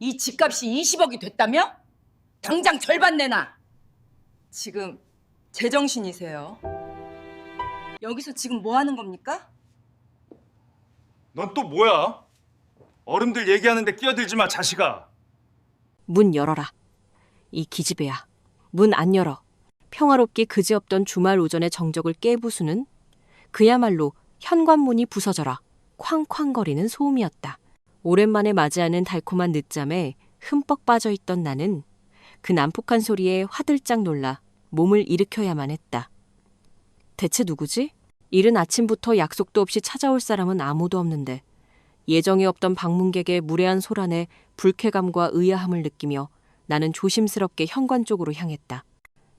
이 집값이 20억이 됐다며? 당장 절반 내놔. 지금 제정신이세요? 여기서 지금 뭐 하는 겁니까? 넌 또 뭐야? 어른들 얘기하는데 끼어들지 마, 자식아. 문 열어라. 이 기집애야. 문 안 열어. 평화롭게 그지없던 주말 오전의 정적을 깨부수는 그야말로 현관문이 부서져라 쾅쾅거리는 소음이었다. 오랜만에 맞이하는 달콤한 늦잠에 흠뻑 빠져있던 나는 그 난폭한 소리에 화들짝 놀라 몸을 일으켜야만 했다. 대체 누구지? 이른 아침부터 약속도 없이 찾아올 사람은 아무도 없는데 예정에 없던 방문객의 무례한 소란에 불쾌감과 의아함을 느끼며 나는 조심스럽게 현관 쪽으로 향했다.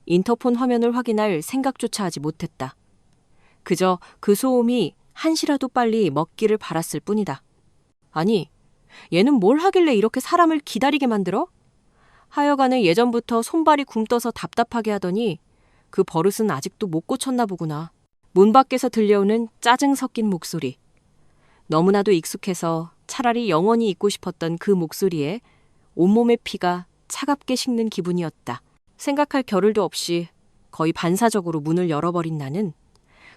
인터폰 화면을 확인할 생각조차 하지 못했다. 그저 그 소음이 한시라도 빨리 먹기를 바랐을 뿐이다. 아니, 얘는 뭘 하길래 이렇게 사람을 기다리게 만들어? 하여간에 예전부터 손발이 굼떠서 답답하게 하더니 그 버릇은 아직도 못 고쳤나 보구나. 문 밖에서 들려오는 짜증 섞인 목소리. 너무나도 익숙해서 차라리 영원히 잊고 싶었던 그 목소리에 온몸의 피가 차갑게 식는 기분이었다. 생각할 겨를도 없이 거의 반사적으로 문을 열어버린 나는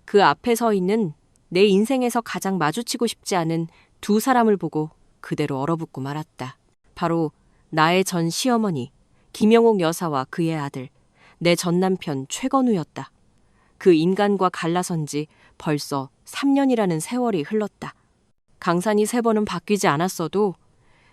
그 앞에 서 있는 내 인생에서 가장 마주치고 싶지 않은 두 사람을 보고 그대로 얼어붙고 말았다. 바로 나의 전 시어머니 김영옥 여사와 그의 아들, 내 전 남편 최건우였다. 그 인간과 갈라선 지 벌써 3년이라는 세월이 흘렀다. 강산이 3번은 바뀌지 않았어도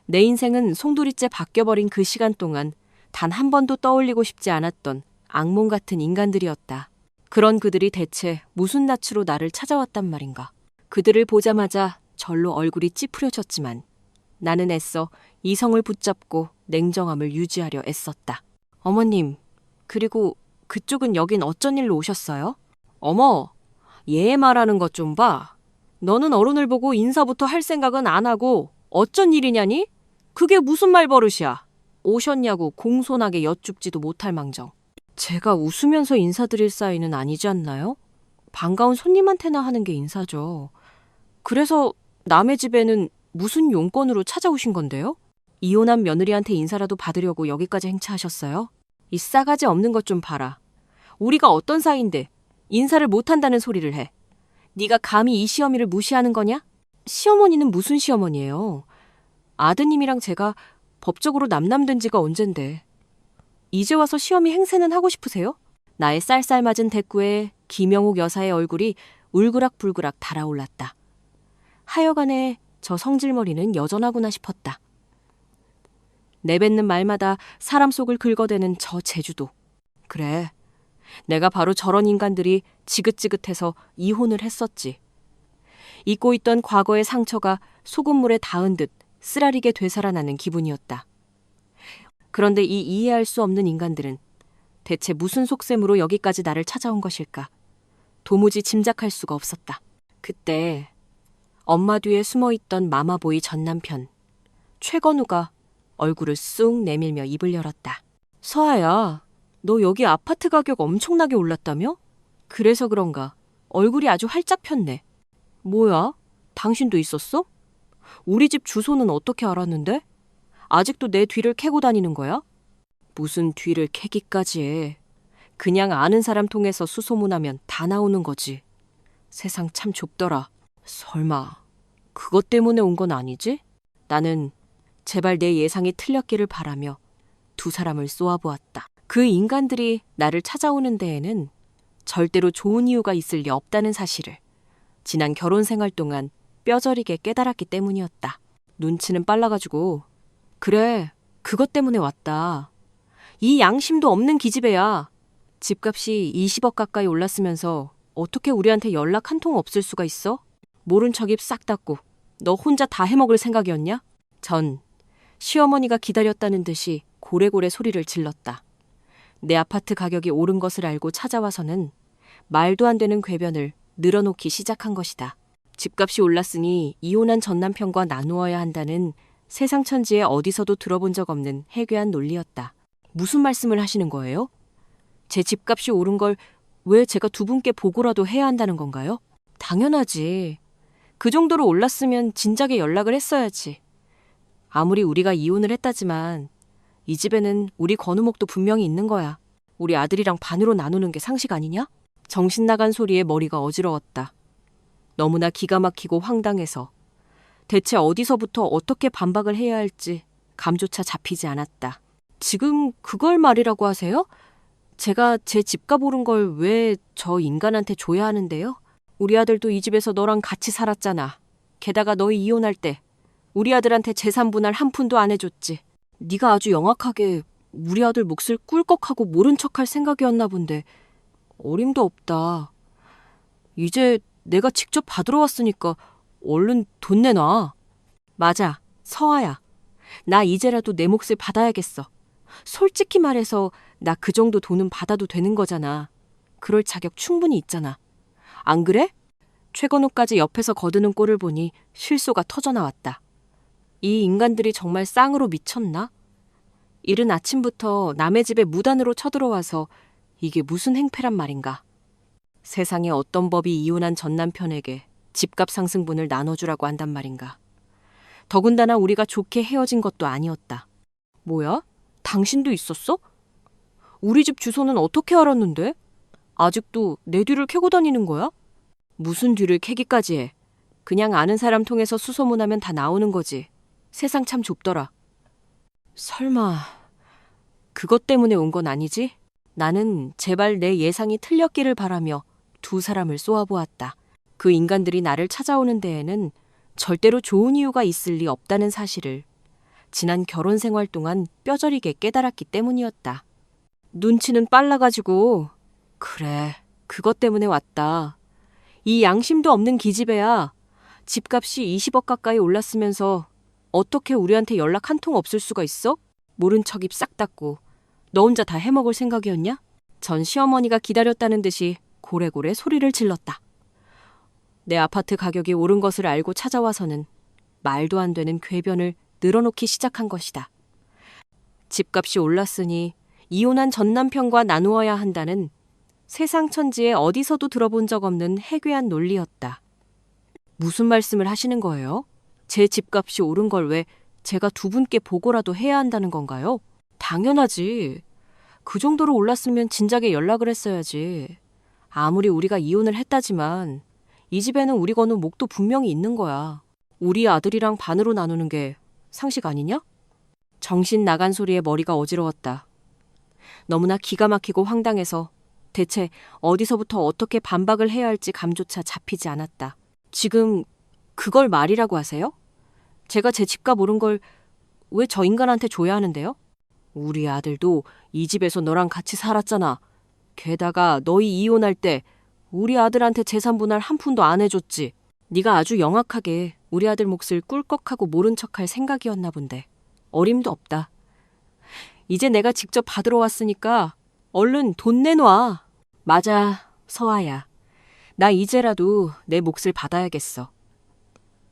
내 인생은 송두리째 바뀌어버린 그 시간 동안 단 한 번도 떠올리고 싶지 않았던 악몽 같은 인간들이었다. 그런 그들이 대체 무슨 낯으로 나를 찾아왔단 말인가. 그들을 보자마자 절로 얼굴이 찌푸려졌지만 나는 애써 이성을 붙잡고 냉정함을 유지하려 애썼다. 어머님, 그리고 그쪽은 여긴 어쩐 일로 오셨어요? 어머, 얘 말하는 것 좀 봐. 너는 어른을 보고 인사부터 할 생각은 안 하고 어쩐 일이냐니? 그게 무슨 말버릇이야? 오셨냐고 공손하게 여쭙지도 못할 망정. 제가 웃으면서 인사드릴 사이는 아니지 않나요? 반가운 손님한테나 하는 게 인사죠. 그래서 남의 집에는 무슨 용건으로 찾아오신 건데요? 이혼한 며느리한테 인사라도 받으려고 여기까지 행차하셨어요? 이 싸가지 없는 것 좀 봐라. 우리가 어떤 사이인데 인사를 못한다는 소리를 해. 네가 감히 이 시어미를 무시하는 거냐? 시어머니는 무슨 시어머니예요? 아드님이랑 제가 법적으로 남남된 지가 언젠데. 이제 와서 시어미 행세는 하고 싶으세요? 나의 쌀쌀맞은 대꾸에 김영옥 여사의 얼굴이 울그락불그락 달아올랐다. 하여간에 저 성질머리는 여전하구나 싶었다. 내뱉는 말마다 사람 속을 긁어대는 저 제주도. 그래, 내가 바로 저런 인간들이 지긋지긋해서 이혼을 했었지. 잊고 있던 과거의 상처가 소금물에 닿은 듯 쓰라리게 되살아나는 기분이었다. 그런데 이 이해할 수 없는 인간들은 대체 무슨 속셈으로 여기까지 나를 찾아온 것일까? 도무지 짐작할 수가 없었다. 그때 엄마 뒤에 숨어있던 마마보이 전 남편 최건우가 얼굴을 쑥 내밀며 입을 열었다. 서아야, 너 여기 아파트 가격 엄청나게 올랐다며? 그래서 그런가 얼굴이 아주 활짝 폈네. 뭐야? 당신도 있었어? 우리 집 주소는 어떻게 알았는데? 아직도 내 뒤를 캐고 다니는 거야? 무슨 뒤를 캐기까지 해. 그냥 아는 사람 통해서 수소문하면 다 나오는 거지. 세상 참 좁더라. 설마 그것 때문에 온 건 아니지? 나는 제발 내 예상이 틀렸기를 바라며 두 사람을 쏘아보았다. 그 인간들이 나를 찾아오는 데에는 절대로 좋은 이유가 있을 리 없다는 사실을 지난 결혼 생활 동안 뼈저리게 깨달았기 때문이었다. 눈치는 빨라가지고 그래, 그것 때문에 왔다. 이 양심도 없는 기집애야. 집값이 20억 가까이 올랐으면서 어떻게 우리한테 연락 한 통 없을 수가 있어? 모른 척 입 싹 닫고 너 혼자 다 해먹을 생각이었냐? 전 시어머니가 기다렸다는 듯이 고래고래 소리를 질렀다. 내 아파트 가격이 오른 것을 알고 찾아와서는 말도 안 되는 궤변을 늘어놓기 시작한 것이다. 집값이 올랐으니 이혼한 전 남편과 나누어야 한다는 세상 천지에 어디서도 들어본 적 없는 해괴한 논리였다. 무슨 말씀을 하시는 거예요? 제 집값이 오른 걸 왜 제가 두 분께 보고라도 해야 한다는 건가요? 당연하지. 그 정도로 올랐으면 진작에 연락을 했어야지. 아무리 우리가 이혼을 했다지만 이 집에는 우리 건우목도 분명히 있는 거야. 우리 아들이랑 반으로 나누는 게 상식 아니냐? 정신 나간 소리에 머리가 어지러웠다. 너무나 기가 막히고 황당해서 대체 어디서부터 어떻게 반박을 해야 할지 감조차 잡히지 않았다. 지금 그걸 말이라고 하세요? 제가 제 집값 오른 걸 왜 저 인간한테 줘야 하는데요? 우리 아들도 이 집에서 너랑 같이 살았잖아. 게다가 너희 이혼할 때 우리 아들한테 재산 분할 한 푼도 안 해줬지. 네가 아주 영악하게 우리 아들 몫을 꿀꺽하고 모른 척할 생각이었나 본데 어림도 없다. 이제 내가 직접 받으러 왔으니까 얼른 돈 내놔. 맞아, 서아야. 나 이제라도 내 몫을 받아야겠어. 솔직히 말해서 나 그 정도 돈은 받아도 되는 거잖아. 그럴 자격 충분히 있잖아. 안 그래? 최건우까지 옆에서 거드는 꼴을 보니 실소가 터져나왔다. 이 인간들이 정말 쌍으로 미쳤나? 이른 아침부터 남의 집에 무단으로 쳐들어와서 이게 무슨 행패란 말인가? 세상에 어떤 법이 이혼한 전 남편에게 집값 상승분을 나눠주라고 한단 말인가? 더군다나 우리가 좋게 헤어진 것도 아니었다. 뭐야? 당신도 있었어? 우리 집 주소는 어떻게 알았는데? 아직도 내 뒤를 캐고 다니는 거야? 무슨 뒤를 캐기까지 해? 그냥 아는 사람 통해서 수소문하면 다 나오는 거지. 세상 참 좁더라. 설마 그것 때문에 온 건 아니지? 나는 제발 내 예상이 틀렸기를 바라며 두 사람을 쏘아보았다. 그 인간들이 나를 찾아오는 데에는 절대로 좋은 이유가 있을 리 없다는 사실을 지난 결혼 생활 동안 뼈저리게 깨달았기 때문이었다. 눈치는 빨라가지고 그래, 그것 때문에 왔다. 이 양심도 없는 기집애야. 집값이 20억 가까이 올랐으면서 어떻게 우리한테 연락 한 통 없을 수가 있어? 모른 척 입 싹 닫고 너 혼자 다 해먹을 생각이었냐? 전 시어머니가 기다렸다는 듯이 고래고래 소리를 질렀다. 내 아파트 가격이 오른 것을 알고 찾아와서는 말도 안 되는 궤변을 늘어놓기 시작한 것이다. 집값이 올랐으니 이혼한 전 남편과 나누어야 한다는 세상 천지에 어디서도 들어본 적 없는 해괴한 논리였다. 무슨 말씀을 하시는 거예요? 제 집값이 오른 걸 왜 제가 두 분께 보고라도 해야 한다는 건가요? 당연하지. 그 정도로 올랐으면 진작에 연락을 했어야지. 아무리 우리가 이혼을 했다지만 이 집에는 우리 건우 목도 분명히 있는 거야. 우리 아들이랑 반으로 나누는 게 상식 아니냐? 정신 나간 소리에 머리가 어지러웠다. 너무나 기가 막히고 황당해서 대체 어디서부터 어떻게 반박을 해야 할지 감조차 잡히지 않았다. 지금 그걸 말이라고 하세요? 제가 제 집값 오른 걸 왜 저 인간한테 줘야 하는데요? 우리 아들도 이 집에서 너랑 같이 살았잖아. 게다가 너희 이혼할 때 우리 아들한테 재산 분할 한 푼도 안 해줬지. 네가 아주 영악하게 우리 아들 몫을 꿀꺽하고 모른 척할 생각이었나 본데 어림도 없다. 이제 내가 직접 받으러 왔으니까 얼른 돈 내놔. 맞아, 서아야. 나 이제라도 내 몫을 받아야겠어.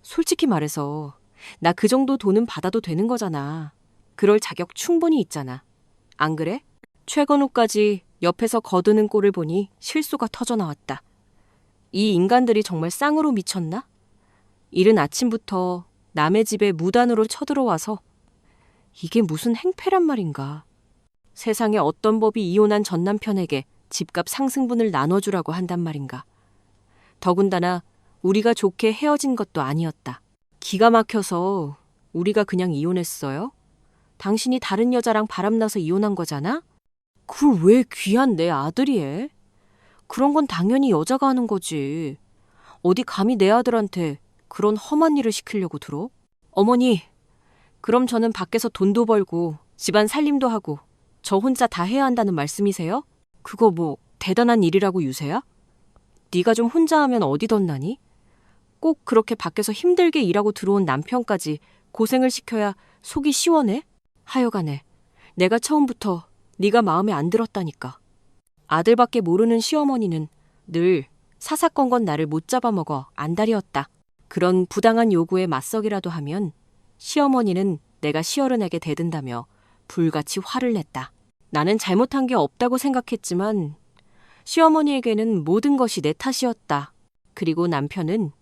솔직히 말해서 나 그 정도 돈은 받아도 되는 거잖아. 그럴 자격 충분히 있잖아. 안 그래? 최건우까지 옆에서 거드는 꼴을 보니 실소가 터져나왔다. 이 인간들이 정말 쌍으로 미쳤나? 이른 아침부터 남의 집에 무단으로 쳐들어와서 이게 무슨 행패란 말인가. 세상에 어떤 법이 이혼한 전 남편에게 집값 상승분을 나눠주라고 한단 말인가. 더군다나 우리가 좋게 헤어진 것도 아니었다. 기가 막혀서 우리가 그냥 이혼했어요? 당신이 다른 여자랑 바람나서 이혼한 거잖아? 그걸 왜 귀한 내 아들이 해? 그런 건 당연히 여자가 하는 거지. 어디 감히 내 아들한테 그런 험한 일을 시키려고 들어? 어머니, 그럼 저는 밖에서 돈도 벌고 집안 살림도 하고 저 혼자 다 해야 한다는 말씀이세요? 그거 뭐 대단한 일이라고 유세야? 네가 좀 혼자 하면 어디 덧나니? 꼭 그렇게 밖에서 힘들게 일하고 들어온 남편까지 고생을 시켜야 속이 시원해? 하여간에 내가 처음부터 네가 마음에 안 들었다니까. 아들밖에 모르는 시어머니는 늘 사사건건 나를 못 잡아먹어 안달이었다. 그런 부당한 요구에 맞서기라도 하면 시어머니는 내가 시어른에게 대든다며 불같이 화를 냈다. 나는 잘못한 게 없다고 생각했지만 시어머니에게는 모든 것이 내 탓이었다. 그리고 남편은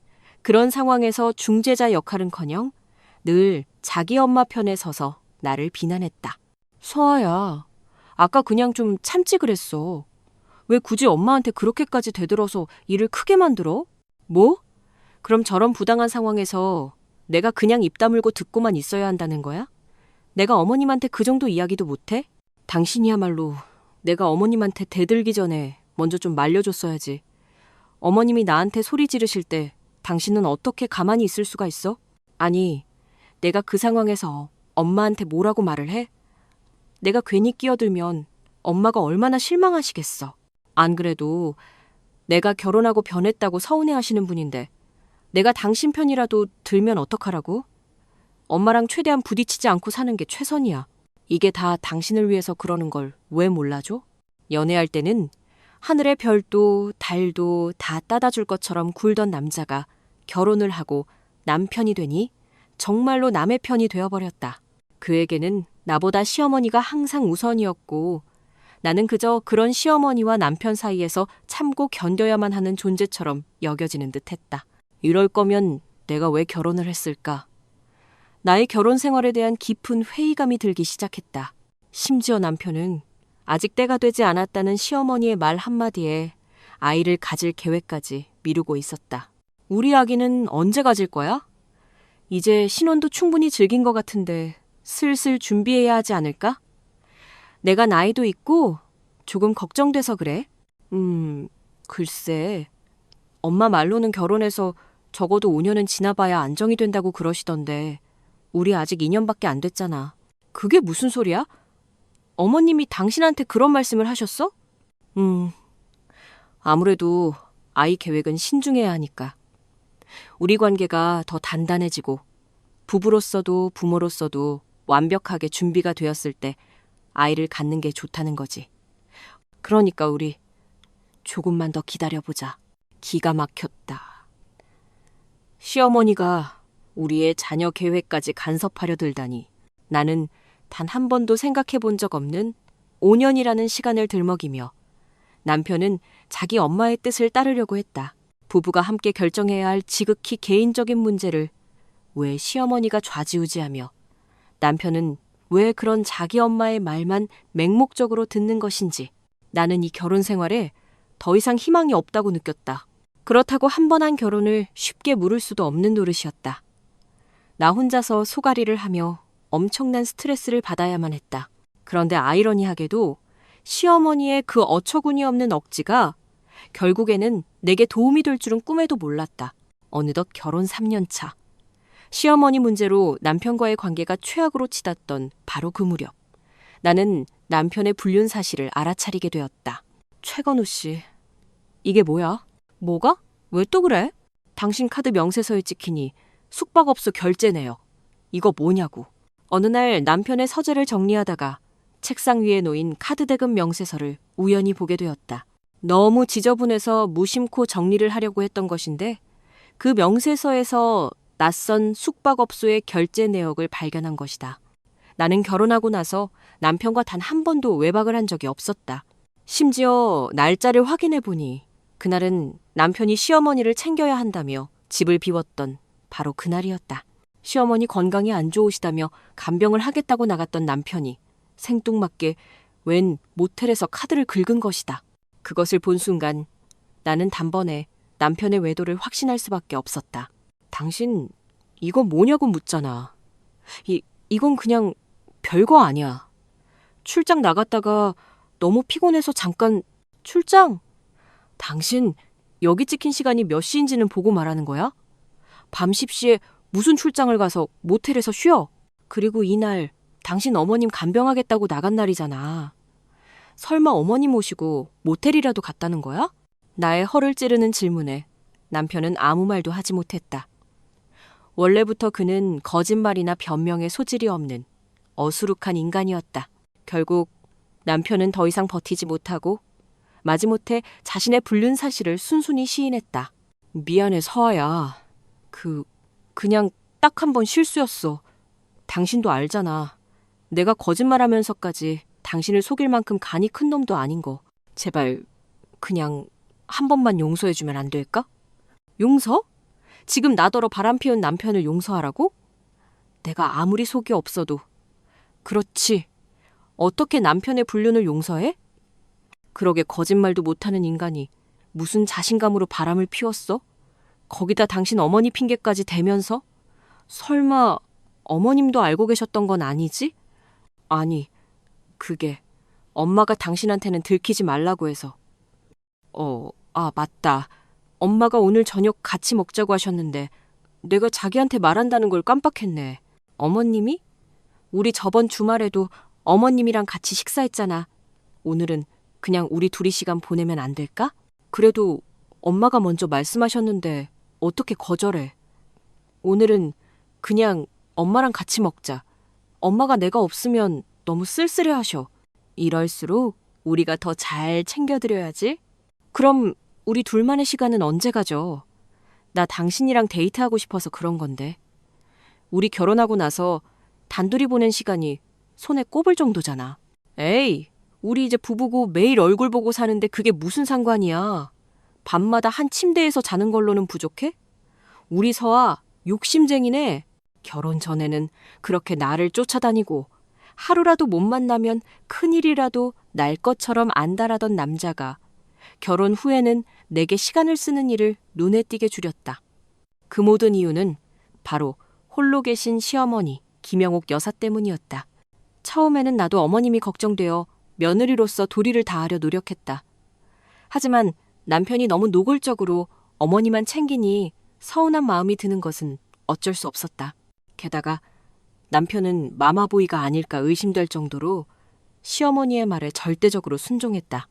그런 상황에서 중재자 역할은커녕 늘 자기 엄마 편에 서서 나를 비난했다. 서아야, 아까 그냥 좀 참지 그랬어. 왜 굳이 엄마한테 그렇게까지 대들어서 일을 크게 만들어? 뭐? 그럼 저런 부당한 상황에서 내가 그냥 입 다물고 듣고만 있어야 한다는 거야? 내가 어머님한테 그 정도 이야기도 못해? 당신이야말로 내가 어머님한테 대들기 전에 먼저 좀 말려줬어야지. 어머님이 나한테 소리 지르실 때 당신은 어떻게 가만히 있을 수가 있어? 아니, 내가 그 상황에서 엄마한테 뭐라고 말을 해? 내가 괜히 끼어들면 엄마가 얼마나 실망하시겠어. 안 그래도 내가 결혼하고 변했다고 서운해하시는 분인데 내가 당신 편이라도 들면 어떡하라고? 엄마랑 최대한 부딪히지 않고 사는 게 최선이야. 이게 다 당신을 위해서 그러는 걸 왜 몰라줘? 연애할 때는 하늘의 별도 달도 다 따다 줄 것처럼 굴던 남자가 결혼을 하고 남편이 되니 정말로 남의 편이 되어버렸다. 그에게는 나보다 시어머니가 항상 우선이었고 나는 그저 그런 시어머니와 남편 사이에서 참고 견뎌야만 하는 존재처럼 여겨지는 듯했다. 이럴 거면 내가 왜 결혼을 했을까? 나의 결혼 생활에 대한 깊은 회의감이 들기 시작했다. 심지어 남편은 아직 때가 되지 않았다는 시어머니의 말 한마디에 아이를 가질 계획까지 미루고 있었다. 우리 아기는 언제 가질 거야? 이제 신혼도 충분히 즐긴 것 같은데 슬슬 준비해야 하지 않을까? 내가 나이도 있고 조금 걱정돼서 그래. 글쎄. 엄마 말로는 결혼해서 적어도 5년은 지나봐야 안정이 된다고 그러시던데 우리 아직 2년밖에 안 됐잖아. 그게 무슨 소리야? 어머님이 당신한테 그런 말씀을 하셨어? 아무래도 아이 계획은 신중해야 하니까. 우리 관계가 더 단단해지고 부부로서도 부모로서도 완벽하게 준비가 되었을 때 아이를 갖는 게 좋다는 거지. 그러니까 우리 조금만 더 기다려보자. 기가 막혔다. 시어머니가 우리의 자녀 계획까지 간섭하려 들다니 나는 단 한 번도 생각해 본 적 없는 5년이라는 시간을 들먹이며 남편은 자기 엄마의 뜻을 따르려고 했다. 부부가 함께 결정해야 할 지극히 개인적인 문제를 왜 시어머니가 좌지우지하며 남편은 왜 그런 자기 엄마의 말만 맹목적으로 듣는 것인지 나는 이 결혼 생활에 더 이상 희망이 없다고 느꼈다. 그렇다고 한 번 한 결혼을 쉽게 물을 수도 없는 노릇이었다. 나 혼자서 소가리를 하며 엄청난 스트레스를 받아야만 했다. 그런데 아이러니하게도 시어머니의 그 어처구니 없는 억지가 결국에는 내게 도움이 될 줄은 꿈에도 몰랐다. 어느덧 결혼 3년 차. 시어머니 문제로 남편과의 관계가 최악으로 치닫던 바로 그 무렵. 나는 남편의 불륜 사실을 알아차리게 되었다. 최건우 씨, 이게 뭐야? 뭐가? 왜 또 그래? 당신 카드 명세서에 찍히니 숙박업소 결제 내역. 이거 뭐냐고. 어느 날 남편의 서재를 정리하다가 책상 위에 놓인 카드 대금 명세서를 우연히 보게 되었다. 너무 지저분해서 무심코 정리를 하려고 했던 것인데 그 명세서에서 낯선 숙박업소의 결제 내역을 발견한 것이다. 나는 결혼하고 나서 남편과 단 한 번도 외박을 한 적이 없었다. 심지어 날짜를 확인해 보니 그날은 남편이 시어머니를 챙겨야 한다며 집을 비웠던 바로 그날이었다. 시어머니 건강이 안 좋으시다며 간병을 하겠다고 나갔던 남편이 생뚱맞게 웬 모텔에서 카드를 긁은 것이다. 그것을 본 순간 나는 단번에 남편의 외도를 확신할 수밖에 없었다. 당신 이거 뭐냐고 묻잖아. 이건 그냥 별거 아니야. 출장 나갔다가 너무 피곤해서 잠깐 출장? 당신 여기 찍힌 시간이 몇 시인지는 보고 말하는 거야? 밤 10시에 무슨 출장을 가서 모텔에서 쉬어? 그리고 이날 당신 어머님 간병하겠다고 나간 날이잖아. 설마 어머님 모시고 모텔이라도 갔다는 거야? 나의 허를 찌르는 질문에 남편은 아무 말도 하지 못했다. 원래부터 그는 거짓말이나 변명에 소질이 없는 어수룩한 인간이었다. 결국 남편은 더 이상 버티지 못하고 마지못해 자신의 불륜 사실을 순순히 시인했다. 미안해 서아야. 그냥 딱 한 번 실수였어. 당신도 알잖아. 내가 거짓말하면서까지 당신을 속일 만큼 간이 큰 놈도 아닌 거. 제발 그냥 한 번만 용서해주면 안 될까? 용서? 지금 나더러 바람 피운 남편을 용서하라고? 내가 아무리 속이 없어도. 그렇지. 어떻게 남편의 불륜을 용서해? 그러게 거짓말도 못하는 인간이 무슨 자신감으로 바람을 피웠어? 거기다 당신 어머니 핑계까지 대면서? 설마 어머님도 알고 계셨던 건 아니지? 아니, 그게 엄마가 당신한테는 들키지 말라고 해서. 맞다. 엄마가 오늘 저녁 같이 먹자고 하셨는데 내가 자기한테 말한다는 걸 깜빡했네. 어머님이? 우리 저번 주말에도 어머님이랑 같이 식사했잖아. 오늘은 그냥 우리 둘이 시간 보내면 안 될까? 그래도 엄마가 먼저 말씀하셨는데 어떻게 거절해? 오늘은 그냥 엄마랑 같이 먹자. 엄마가 내가 없으면 너무 쓸쓸해하셔. 이럴수록 우리가 더 잘 챙겨드려야지. 그럼 우리 둘만의 시간은 언제 가져? 나 당신이랑 데이트하고 싶어서 그런 건데. 우리 결혼하고 나서 단둘이 보낸 시간이 손에 꼽을 정도잖아. 에이, 우리 이제 부부고 매일 얼굴 보고 사는데 그게 무슨 상관이야. 밤마다 한 침대에서 자는 걸로는 부족해? 우리 서아 욕심쟁이네. 결혼 전에는 그렇게 나를 쫓아다니고 하루라도 못 만나면 큰일이라도 날 것처럼 안달하던 남자가 결혼 후에는 내게 시간을 쓰는 일을 눈에 띄게 줄였다. 그 모든 이유는 바로 홀로 계신 시어머니 김영옥 여사 때문이었다. 처음에는 나도 어머님이 걱정되어 며느리로서 도리를 다하려 노력했다. 하지만 남편이 너무 노골적으로 어머니만 챙기니 서운한 마음이 드는 것은 어쩔 수 없었다. 게다가 남편은 마마보이가 아닐까 의심될 정도로 시어머니의 말에 절대적으로 순종했다.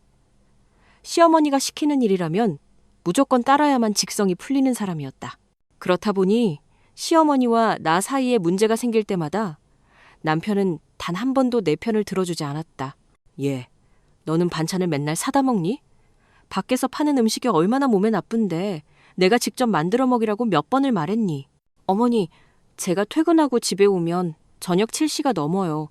시어머니가 시키는 일이라면 무조건 따라야만 직성이 풀리는 사람이었다. 그렇다 보니 시어머니와 나 사이에 문제가 생길 때마다 남편은 단 한 번도 내 편을 들어주지 않았다. 너는 반찬을 맨날 사다 먹니? 밖에서 파는 음식이 얼마나 몸에 나쁜데 내가 직접 만들어 먹이라고 몇 번을 말했니? 어머니, 제가 퇴근하고 집에 오면 저녁 7시가 넘어요.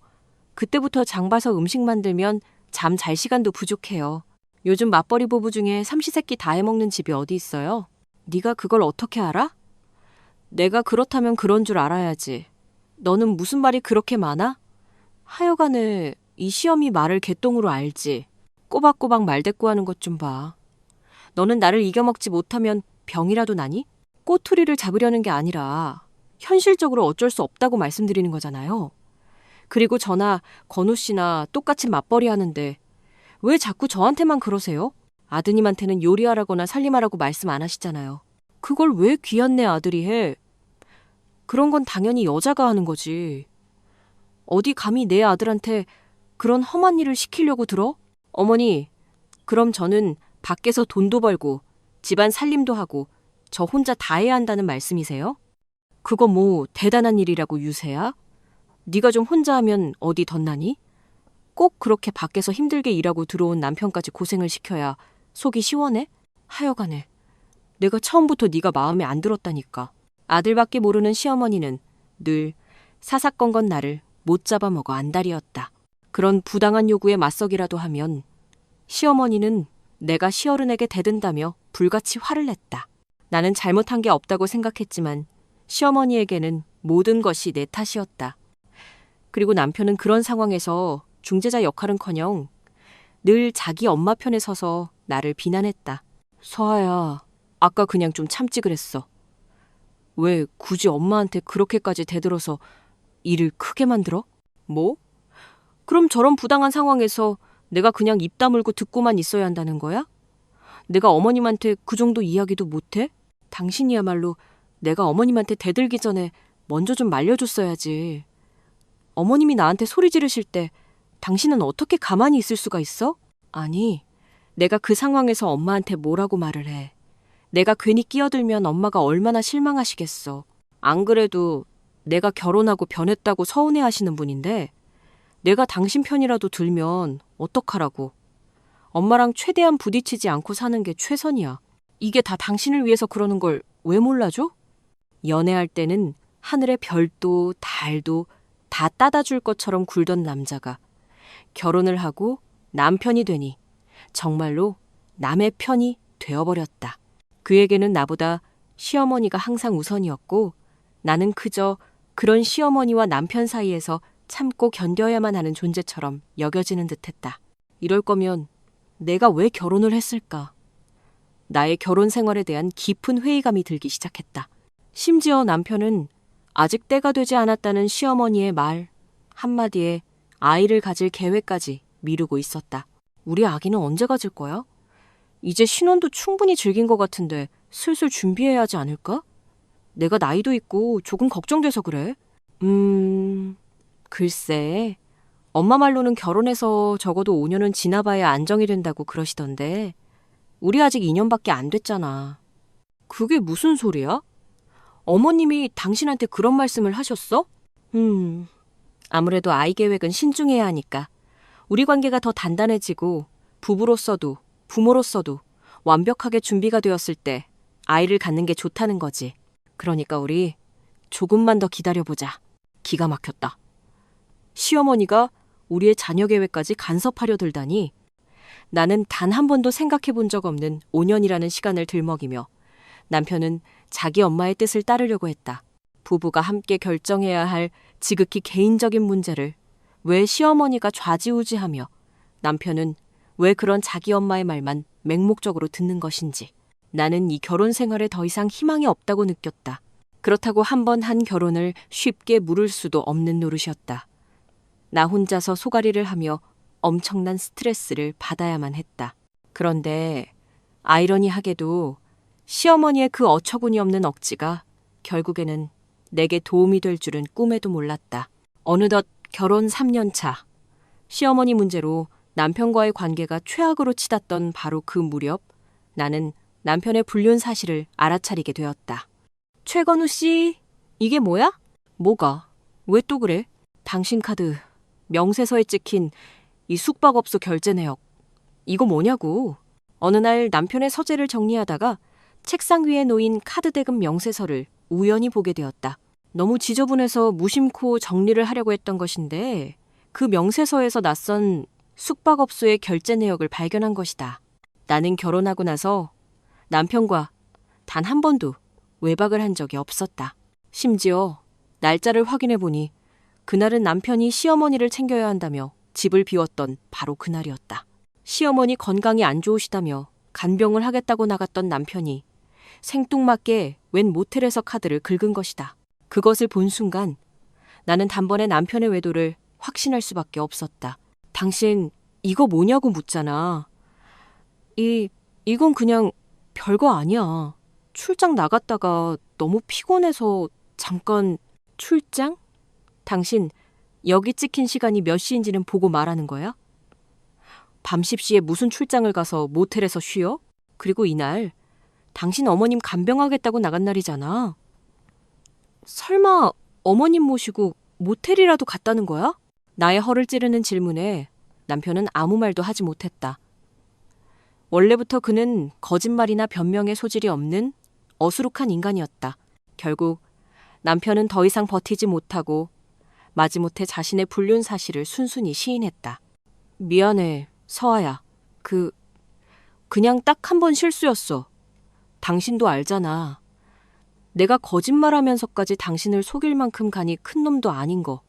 그때부터 장 봐서 음식 만들면 잠 잘 시간도 부족해요. 요즘 맞벌이 부부 중에 삼시세끼 다 해먹는 집이 어디 있어요? 네가 그걸 어떻게 알아? 내가 그렇다면 그런 줄 알아야지. 너는 무슨 말이 그렇게 많아? 하여간에 이 시험이 말을 개똥으로 알지. 꼬박꼬박 말대꾸하는 것 좀 봐. 너는 나를 이겨먹지 못하면 병이라도 나니? 꼬투리를 잡으려는 게 아니라 현실적으로 어쩔 수 없다고 말씀드리는 거잖아요. 그리고 저나 건우 씨나 똑같이 맞벌이 하는데 왜 자꾸 저한테만 그러세요? 아드님한테는 요리하라거나 살림하라고 말씀 안 하시잖아요. 그걸 왜 귀한 내 아들이 해? 그런 건 당연히 여자가 하는 거지. 어디 감히 내 아들한테 그런 험한 일을 시키려고 들어? 어머니, 그럼 저는 밖에서 돈도 벌고 집안 살림도 하고 저 혼자 다 해야 한다는 말씀이세요? 그거 뭐 대단한 일이라고 유세야? 네가 좀 혼자 하면 어디 덧나니? 꼭 그렇게 밖에서 힘들게 일하고 들어온 남편까지 고생을 시켜야 속이 시원해? 하여간에 내가 처음부터 네가 마음에 안 들었다니까. 아들밖에 모르는 시어머니는 늘 사사건건 나를 못 잡아먹어 안달이었다. 그런 부당한 요구에 맞서기라도 하면 시어머니는 내가 시어른에게 대든다며 불같이 화를 냈다. 나는 잘못한 게 없다고 생각했지만 시어머니에게는 모든 것이 내 탓이었다. 그리고 남편은 그런 상황에서 중재자 역할은커녕 늘 자기 엄마 편에 서서 나를 비난했다. 서아야, 아까 그냥 좀 참지 그랬어. 왜 굳이 엄마한테 그렇게까지 대들어서 일을 크게 만들어? 뭐? 그럼 저런 부당한 상황에서 내가 그냥 입 다물고 듣고만 있어야 한다는 거야? 내가 어머님한테 그 정도 이야기도 못해? 당신이야말로 내가 어머님한테 대들기 전에 먼저 좀 말려줬어야지. 어머님이 나한테 소리 지르실 때 당신은 어떻게 가만히 있을 수가 있어? 아니, 내가 그 상황에서 엄마한테 뭐라고 말을 해. 내가 괜히 끼어들면 엄마가 얼마나 실망하시겠어. 안 그래도 내가 결혼하고 변했다고 서운해하시는 분인데 내가 당신 편이라도 들면 어떡하라고. 엄마랑 최대한 부딪히지 않고 사는 게 최선이야. 이게 다 당신을 위해서 그러는 걸 왜 몰라줘? 연애할 때는 하늘의 별도 달도 다 따다 줄 것처럼 굴던 남자가 결혼을 하고 남편이 되니 정말로 남의 편이 되어버렸다. 그에게는 나보다 시어머니가 항상 우선이었고 나는 그저 그런 시어머니와 남편 사이에서 참고 견뎌야만 하는 존재처럼 여겨지는 듯했다. 이럴 거면 내가 왜 결혼을 했을까? 나의 결혼 생활에 대한 깊은 회의감이 들기 시작했다. 심지어 남편은 아직 때가 되지 않았다는 시어머니의 말 한마디에 아이를 가질 계획까지 미루고 있었다. 우리 아기는 언제 가질 거야? 이제 신혼도 충분히 즐긴 것 같은데 슬슬 준비해야 하지 않을까? 내가 나이도 있고 조금 걱정돼서 그래. 글쎄, 엄마 말로는 결혼해서 적어도 5년은 지나봐야 안정이 된다고 그러시던데 우리 아직 2년밖에 안 됐잖아. 그게 무슨 소리야? 어머님이 당신한테 그런 말씀을 하셨어? 아무래도 아이 계획은 신중해야 하니까 우리 관계가 더 단단해지고 부부로서도 부모로서도 완벽하게 준비가 되었을 때 아이를 갖는 게 좋다는 거지. 그러니까 우리 조금만 더 기다려보자. 기가 막혔다. 시어머니가 우리의 자녀 계획까지 간섭하려 들다니 나는 단 한 번도 생각해 본 적 없는 5년이라는 시간을 들먹이며 남편은 자기 엄마의 뜻을 따르려고 했다. 부부가 함께 결정해야 할 지극히 개인적인 문제를 왜 시어머니가 좌지우지하며 남편은 왜 그런 자기 엄마의 말만 맹목적으로 듣는 것인지 나는 이 결혼 생활에 더 이상 희망이 없다고 느꼈다. 그렇다고 한 번 한 결혼을 쉽게 무를 수도 없는 노릇이었다. 나 혼자서 소가리를 하며 엄청난 스트레스를 받아야만 했다. 그런데 아이러니하게도 시어머니의 그 어처구니 없는 억지가 결국에는 내게 도움이 될 줄은 꿈에도 몰랐다. 어느덧 결혼 3년 차. 시어머니 문제로 남편과의 관계가 최악으로 치닫던 바로 그 무렵 나는 남편의 불륜 사실을 알아차리게 되었다. 최건우 씨, 이게 뭐야? 뭐가? 왜 또 그래? 당신 카드, 명세서에 찍힌 이 숙박업소 결제 내역. 이거 뭐냐고. 어느 날 남편의 서재를 정리하다가 책상 위에 놓인 카드 대금 명세서를 우연히 보게 되었다. 너무 지저분해서 무심코 정리를 하려고 했던 것인데 그 명세서에서 낯선 숙박업소의 결제 내역을 발견한 것이다. 나는 결혼하고 나서 남편과 단 한 번도 외박을 한 적이 없었다. 심지어 날짜를 확인해 보니 그날은 남편이 시어머니를 챙겨야 한다며 집을 비웠던 바로 그날이었다. 시어머니 건강이 안 좋으시다며 간병을 하겠다고 나갔던 남편이 생뚱맞게 웬 모텔에서 카드를 긁은 것이다. 그것을 본 순간 나는 단번에 남편의 외도를 확신할 수밖에 없었다. 당신 이거 뭐냐고 묻잖아. 이건 그냥 별거 아니야. 출장 나갔다가 너무 피곤해서 잠깐. 출장? 당신 여기 찍힌 시간이 몇 시인지는 보고 말하는 거야? 밤 10시에 무슨 출장을 가서 모텔에서 쉬어? 그리고 이날 당신 어머님 간병하겠다고 나간 날이잖아. 설마 어머님 모시고 모텔이라도 갔다는 거야? 나의 허를 찌르는 질문에 남편은 아무 말도 하지 못했다. 원래부터 그는 거짓말이나 변명의 소질이 없는 어수룩한 인간이었다. 결국 남편은 더 이상 버티지 못하고 마지못해 자신의 불륜 사실을 순순히 시인했다. 미안해, 서아야. 그냥 딱 한 번 실수였어. 당신도 알잖아. 내가 거짓말하면서까지 당신을 속일 만큼 간이 큰 놈도 아닌 거.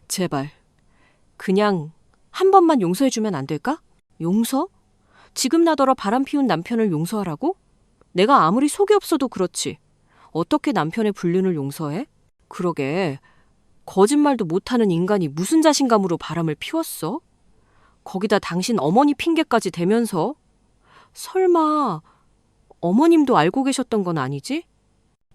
제발, 그냥 한 번만 용서해주면 안 될까? 용서? 지금 나더러 바람 피운 남편을 용서하라고? 내가 아무리 속이 없어도 그렇지. 어떻게 남편의 불륜을 용서해? 그러게, 거짓말도 못하는 인간이 무슨 자신감으로 바람을 피웠어? 거기다 당신 어머니 핑계까지 대면서? 설마 어머님도 알고 계셨던 건 아니지?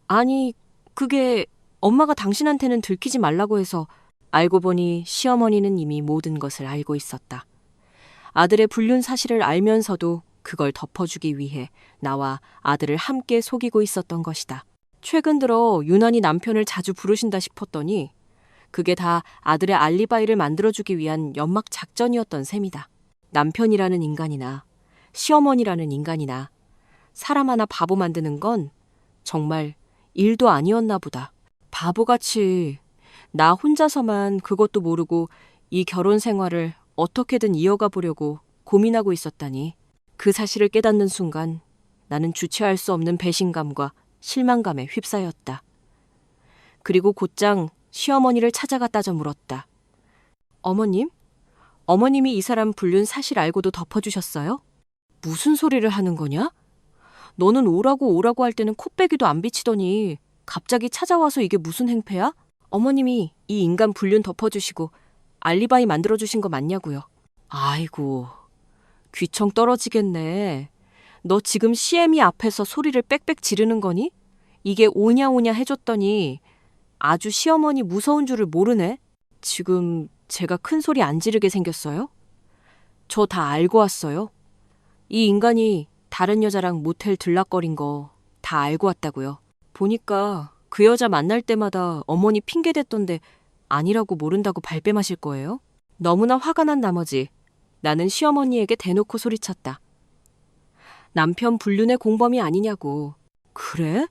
아니, 그게 엄마가 당신한테는 들키지 말라고 해서. 알고 보니 시어머니는 이미 모든 것을 알고 있었다. 아들의 불륜 사실을 알면서도 그걸 덮어주기 위해 나와 아들을 함께 속이고 있었던 것이다. 최근 들어 유난히 남편을 자주 부르신다 싶었더니 그게 다 아들의 알리바이를 만들어주기 위한 연막 작전이었던 셈이다. 남편이라는 인간이나 시어머니라는 인간이나 사람 하나 바보 만드는 건 정말 일도 아니었나 보다. 바보같이 나 혼자서만 그것도 모르고 이 결혼 생활을 어떻게든 이어가 보려고 고민하고 있었다니. 그 사실을 깨닫는 순간 나는 주체할 수 없는 배신감과 실망감에 휩싸였다. 그리고 곧장 시어머니를 찾아가 따져 물었다. 어머님? 어머님이 이 사람 불륜 사실 알고도 덮어주셨어요? 무슨 소리를 하는 거냐? 너는 오라고 할 때는 코빼기도 안 비치더니 갑자기 찾아와서 이게 무슨 행패야? 어머님이 이 인간 불륜 덮어주시고 알리바이 만들어주신 거 맞냐고요. 아이고, 귀청 떨어지겠네. 너 지금 시애미 앞에서 소리를 빽빽 지르는 거니? 이게 오냐오냐 해줬더니 아주 시어머니 무서운 줄을 모르네. 지금 제가 큰 소리 안 지르게 생겼어요? 저 다 알고 왔어요. 이 인간이 다른 여자랑 모텔 들락거린 거 다 알고 왔다고요. 보니까 그 여자 만날 때마다 어머니 핑계댔던데 아니라고 모른다고 발뺌하실 거예요? 너무나 화가 난 나머지 나는 시어머니에게 대놓고 소리쳤다. 남편 불륜의 공범이 아니냐고. 그래?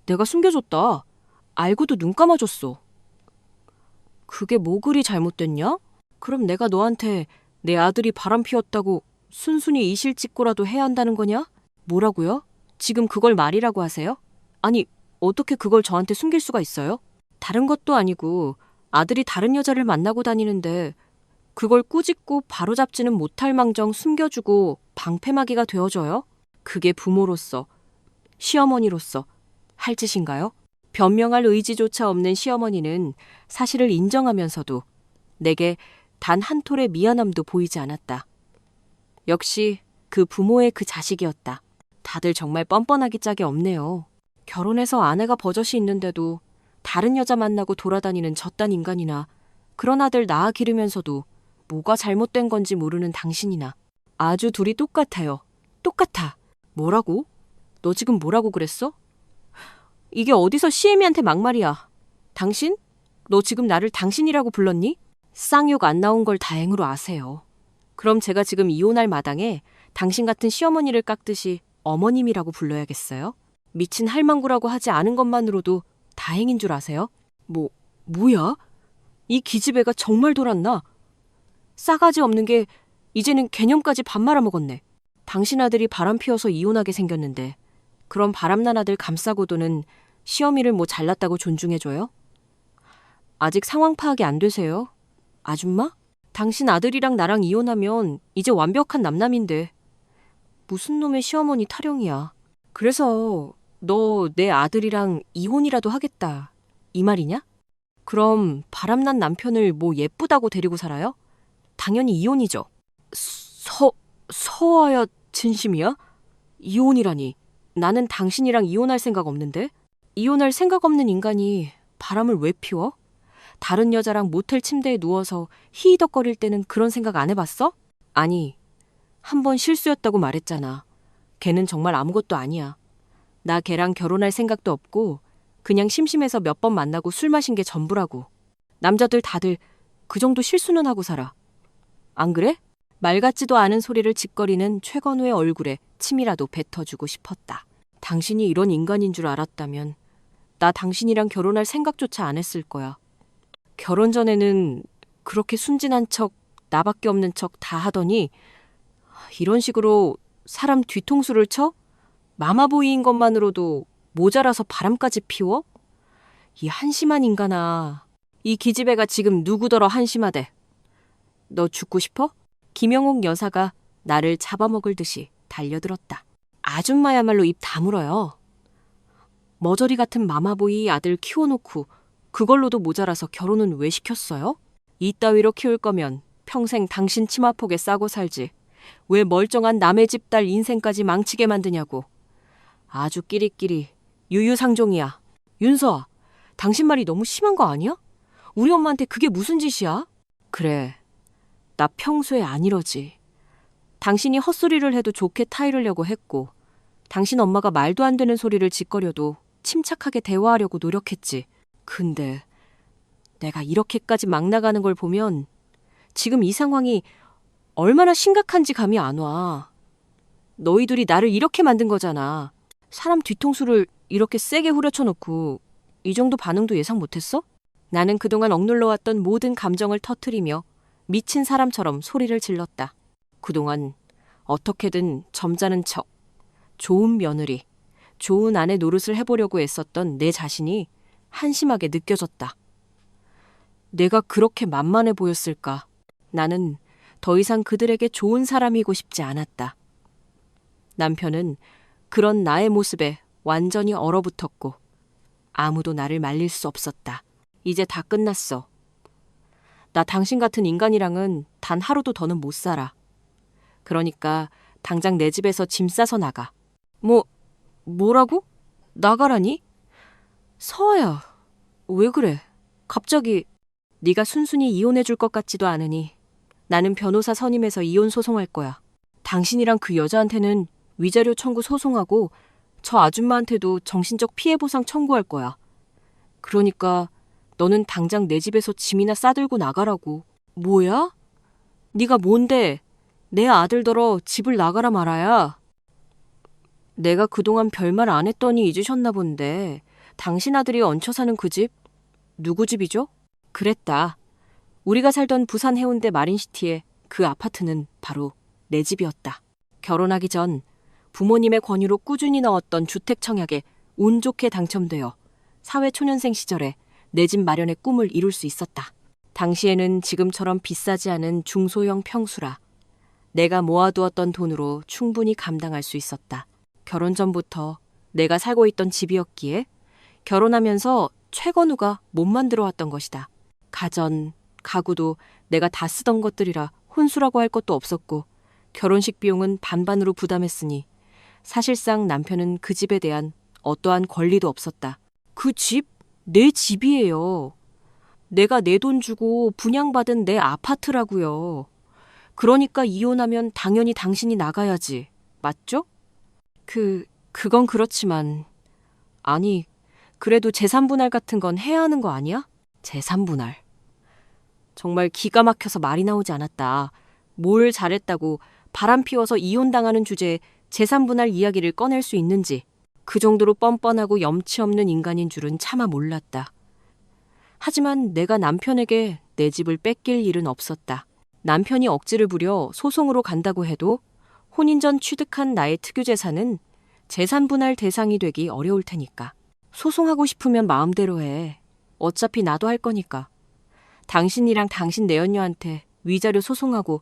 내가 숨겨줬다. 알고도 눈 감아줬어. 그게 뭐 그리 잘못됐냐? 그럼 내가 너한테 내 아들이 바람 피웠다고 순순히 이실 찍고라도 해야 한다는 거냐? 뭐라고요? 지금 그걸 말이라고 하세요? 아니, 어떻게 그걸 저한테 숨길 수가 있어요? 다른 것도 아니고 아들이 다른 여자를 만나고 다니는데 그걸 꾸짖고 바로잡지는 못할 망정 숨겨주고 방패막이가 되어줘요? 그게 부모로서, 시어머니로서 할 짓인가요? 변명할 의지조차 없는 시어머니는 사실을 인정하면서도 내게 단 한 톨의 미안함도 보이지 않았다. 역시 그 부모의 그 자식이었다. 다들 정말 뻔뻔하기 짝이 없네요. 결혼해서 아내가 버젓이 있는데도 다른 여자 만나고 돌아다니는 저딴 인간이나 그런 아들 낳아 기르면서도 뭐가 잘못된 건지 모르는 당신이나 아주 둘이 똑같아요. 똑같아. 뭐라고? 너 지금 뭐라고 그랬어? 이게 어디서 시애미한테 막말이야. 당신? 너 지금 나를 당신이라고 불렀니? 쌍욕 안 나온 걸 다행으로 아세요. 그럼 제가 지금 이혼할 마당에 당신 같은 시어머니를 깎듯이 어머님이라고 불러야겠어요? 미친 할망구라고 하지 않은 것만으로도 다행인 줄 아세요? 뭐야? 이 기집애가 정말 돌았나? 싸가지 없는 게 이제는 개념까지 밥 말아먹었네. 당신 아들이 바람 피워서 이혼하게 생겼는데 그럼 바람난 아들 감싸고도는 시어미를 뭐 잘났다고 존중해줘요? 아직 상황 파악이 안 되세요? 아줌마? 당신 아들이랑 나랑 이혼하면 이제 완벽한 남남인데 무슨 놈의 시어머니 타령이야. 그래서 너 내 아들이랑 이혼이라도 하겠다 이 말이냐? 그럼 바람난 남편을 뭐 예쁘다고 데리고 살아요? 당연히 이혼이죠. 서아야 진심이야? 이혼이라니. 나는 당신이랑 이혼할 생각 없는데? 이혼할 생각 없는 인간이 바람을 왜 피워? 다른 여자랑 모텔 침대에 누워서 히히덕거릴 때는 그런 생각 안 해봤어? 아니, 한 번 실수였다고 말했잖아. 걔는 정말 아무것도 아니야. 나 걔랑 결혼할 생각도 없고 그냥 심심해서 몇 번 만나고 술 마신 게 전부라고. 남자들 다들 그 정도 실수는 하고 살아. 안 그래? 말 같지도 않은 소리를 짓거리는 최건우의 얼굴에 침이라도 뱉어주고 싶었다. 당신이 이런 인간인 줄 알았다면 나 당신이랑 결혼할 생각조차 안 했을 거야. 결혼 전에는 그렇게 순진한 척, 나밖에 없는 척 다 하더니 이런 식으로 사람 뒤통수를 쳐? 마마보이인 것만으로도 모자라서 바람까지 피워? 이 한심한 인간아. 이 기집애가 지금 누구더러 한심하대. 너 죽고 싶어? 김영옥 여사가 나를 잡아먹을 듯이 달려들었다. 아줌마야말로 입 다물어요. 머저리 같은 마마보이 아들 키워놓고 그걸로도 모자라서 결혼은 왜 시켰어요? 이따위로 키울 거면 평생 당신 치마폭에 싸고 살지. 왜 멀쩡한 남의 집 딸 인생까지 망치게 만드냐고. 아주 끼리끼리 유유상종이야. 윤서아, 당신 말이 너무 심한 거 아니야? 우리 엄마한테 그게 무슨 짓이야? 그래, 나 평소에 안 이러지. 당신이 헛소리를 해도 좋게 타이르려고 했고 당신 엄마가 말도 안 되는 소리를 짓거려도 침착하게 대화하려고 노력했지. 근데 내가 이렇게까지 막 나가는 걸 보면 지금 이 상황이 얼마나 심각한지 감이 안 와. 너희들이 나를 이렇게 만든 거잖아. 사람 뒤통수를 이렇게 세게 후려쳐놓고 이 정도 반응도 예상 못했어? 나는 그동안 억눌러왔던 모든 감정을 터트리며 미친 사람처럼 소리를 질렀다. 그동안 어떻게든 점잖은 척, 좋은 며느리, 좋은 아내 노릇을 해보려고 애썼던 내 자신이 한심하게 느껴졌다. 내가 그렇게 만만해 보였을까? 나는 더 이상 그들에게 좋은 사람이고 싶지 않았다. 남편은 그런 나의 모습에 완전히 얼어붙었고 아무도 나를 말릴 수 없었다. 이제 다 끝났어. 나 당신 같은 인간이랑은 단 하루도 더는 못 살아. 그러니까 당장 내 집에서 짐 싸서 나가. 뭐라고? 나가라니? 서아야, 왜 그래? 갑자기 네가 순순히 이혼해 줄 것 같지도 않으니 나는 변호사 선임해서 이혼 소송할 거야. 당신이랑 그 여자한테는 위자료 청구 소송하고 저 아줌마한테도 정신적 피해 보상 청구할 거야. 그러니까 너는 당장 내 집에서 짐이나 싸들고 나가라고. 뭐야? 네가 뭔데 내 아들더러 집을 나가라 말아야. 내가 그동안 별말 안 했더니 잊으셨나 본데 당신 아들이 얹혀 사는 그 집? 누구 집이죠? 그랬다. 우리가 살던 부산 해운대 마린시티의 그 아파트는 바로 내 집이었다. 결혼하기 전 부모님의 권유로 꾸준히 넣었던 주택 청약에 운 좋게 당첨되어 사회초년생 시절에 내 집 마련의 꿈을 이룰 수 있었다. 당시에는 지금처럼 비싸지 않은 중소형 평수라 내가 모아두었던 돈으로 충분히 감당할 수 있었다. 결혼 전부터 내가 살고 있던 집이었기에 결혼하면서 최건우가 못 만들어 왔던 것이다. 가전, 가구도 내가 다 쓰던 것들이라 혼수라고 할 것도 없었고 결혼식 비용은 반반으로 부담했으니 사실상 남편은 그 집에 대한 어떠한 권리도 없었다. 그 집? 내 집이에요. 내가 내 돈 주고 분양받은 내 아파트라고요. 그러니까 이혼하면 당연히 당신이 나가야지. 맞죠? 그건 그렇지만 아니, 그래도 재산분할 같은 건 해야 하는 거 아니야? 재산분할. 정말 기가 막혀서 말이 나오지 않았다. 뭘 잘했다고 바람 피워서 이혼당하는 주제에 재산분할 이야기를 꺼낼 수 있는지 그 정도로 뻔뻔하고 염치 없는 인간인 줄은 차마 몰랐다. 하지만 내가 남편에게 내 집을 뺏길 일은 없었다. 남편이 억지를 부려 소송으로 간다고 해도 혼인 전 취득한 나의 특유재산은 재산분할 대상이 되기 어려울 테니까. 소송하고 싶으면 마음대로 해. 어차피 나도 할 거니까. 당신이랑 당신 내연녀한테 위자료 소송하고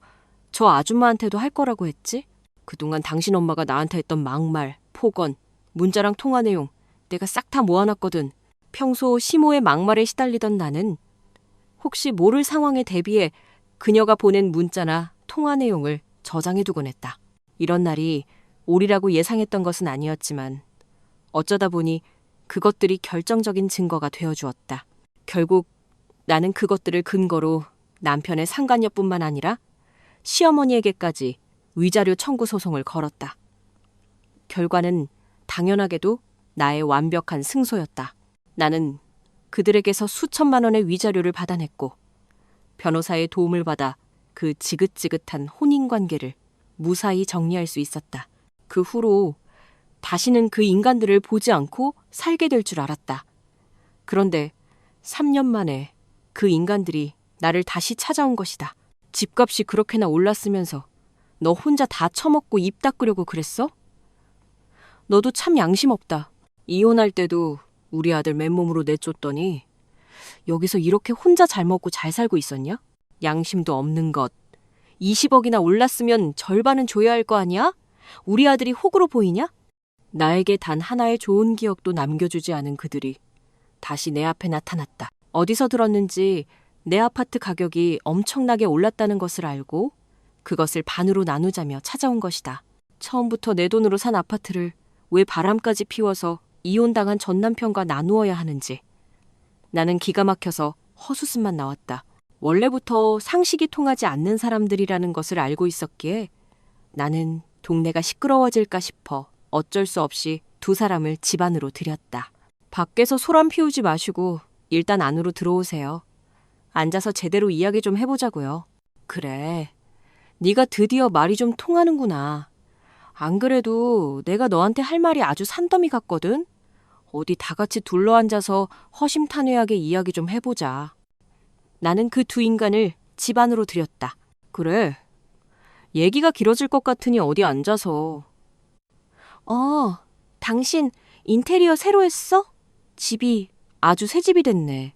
저 아줌마한테도 할 거라고 했지? 그동안 당신 엄마가 나한테 했던 막말, 폭언, 문자랑 통화 내용 내가 싹 다 모아놨거든. 평소 시모의 막말에 시달리던 나는 혹시 모를 상황에 대비해 그녀가 보낸 문자나 통화 내용을 저장해두곤 했다. 이런 날이 오리라고 예상했던 것은 아니었지만 어쩌다 보니 그것들이 결정적인 증거가 되어주었다. 결국 나는 그것들을 근거로 남편의 상간녀뿐만 아니라 시어머니에게까지 위자료 청구 소송을 걸었다. 결과는 당연하게도 나의 완벽한 승소였다. 나는 그들에게서 수천만 원의 위자료를 받아냈고 변호사의 도움을 받아 그 지긋지긋한 혼인관계를 무사히 정리할 수 있었다. 그 후로 다시는 그 인간들을 보지 않고 살게 될 줄 알았다. 그런데 3년 만에 그 인간들이 나를 다시 찾아온 것이다. 집값이 그렇게나 올랐으면서 너 혼자 다 처먹고 입 닦으려고 그랬어? 너도 참 양심 없다. 이혼할 때도 우리 아들 맨몸으로 내쫓더니 여기서 이렇게 혼자 잘 먹고 잘 살고 있었냐? 양심도 없는 것. 20억이나 올랐으면 절반은 줘야 할 거 아니야? 우리 아들이 호구로 보이냐? 나에게 단 하나의 좋은 기억도 남겨주지 않은 그들이 다시 내 앞에 나타났다. 어디서 들었는지 내 아파트 가격이 엄청나게 올랐다는 것을 알고 그것을 반으로 나누자며 찾아온 것이다. 처음부터 내 돈으로 산 아파트를 왜 바람까지 피워서 이혼당한 전 남편과 나누어야 하는지. 나는 기가 막혀서 헛웃음만 나왔다. 원래부터 상식이 통하지 않는 사람들이라는 것을 알고 있었기에 나는 동네가 시끄러워질까 싶어 어쩔 수 없이 두 사람을 집 안으로 들였다. 밖에서 소란 피우지 마시고 일단 안으로 들어오세요. 앉아서 제대로 이야기 좀 해보자고요. 그래, 네가 드디어 말이 좀 통하는구나. 안 그래도 내가 너한테 할 말이 아주 산더미 같거든. 어디 다 같이 둘러앉아서 허심탄회하게 이야기 좀 해보자. 나는 그 두 인간을 집 안으로 들였다. 그래, 얘기가 길어질 것 같으니 어디 앉아서. 당신 인테리어 새로 했어? 집이 아주 새 집이 됐네.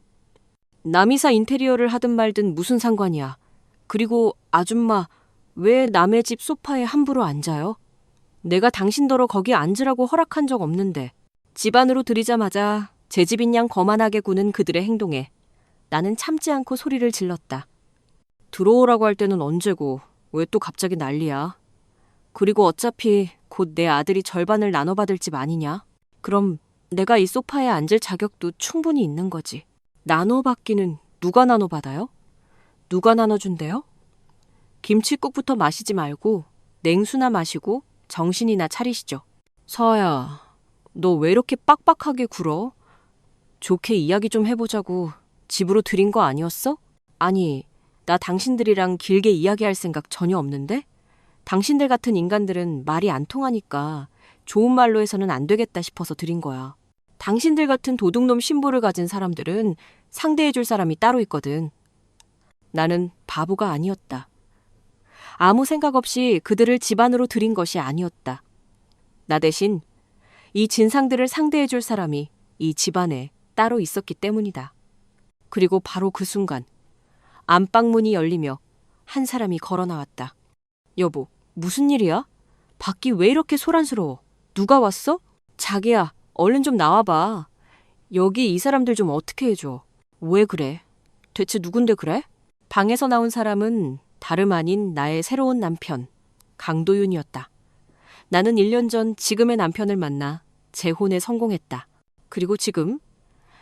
남이사 인테리어를 하든 말든 무슨 상관이야. 그리고 아줌마, 왜 남의 집 소파에 함부로 앉아요? 내가 당신더러 거기 앉으라고 허락한 적 없는데. 집 안으로 들이자마자 제 집인 양 거만하게 구는 그들의 행동에 나는 참지 않고 소리를 질렀다. 들어오라고 할 때는 언제고 왜 또 갑자기 난리야? 그리고 어차피 곧 내 아들이 절반을 나눠받을 집 아니냐? 그럼 내가 이 소파에 앉을 자격도 충분히 있는 거지. 나눠받기는 누가 나눠받아요? 누가 나눠준대요? 김칫국부터 마시지 말고 냉수나 마시고 정신이나 차리시죠. 서아야, 너 왜 이렇게 빡빡하게 굴어? 좋게 이야기 좀 해보자고 집으로 들인 거 아니었어? 아니, 나 당신들이랑 길게 이야기할 생각 전혀 없는데? 당신들 같은 인간들은 말이 안 통하니까 좋은 말로 해서는 안 되겠다 싶어서 들인 거야. 당신들 같은 도둑놈 신부를 가진 사람들은 상대해줄 사람이 따로 있거든. 나는 바보가 아니었다. 아무 생각 없이 그들을 집 안으로 들인 것이 아니었다. 나 대신 이 진상들을 상대해줄 사람이 이 집안에 따로 있었기 때문이다. 그리고 바로 그 순간 안방문이 열리며 한 사람이 걸어 나왔다. 여보, 무슨 일이야? 밖이 왜 이렇게 소란스러워? 누가 왔어? 자기야, 얼른 좀 나와봐. 여기 이 사람들 좀 어떻게 해줘. 왜 그래? 대체 누군데 그래? 방에서 나온 사람은 다름 아닌 나의 새로운 남편, 강도윤이었다. 나는 1년 전 지금의 남편을 만나 재혼에 성공했다. 그리고 지금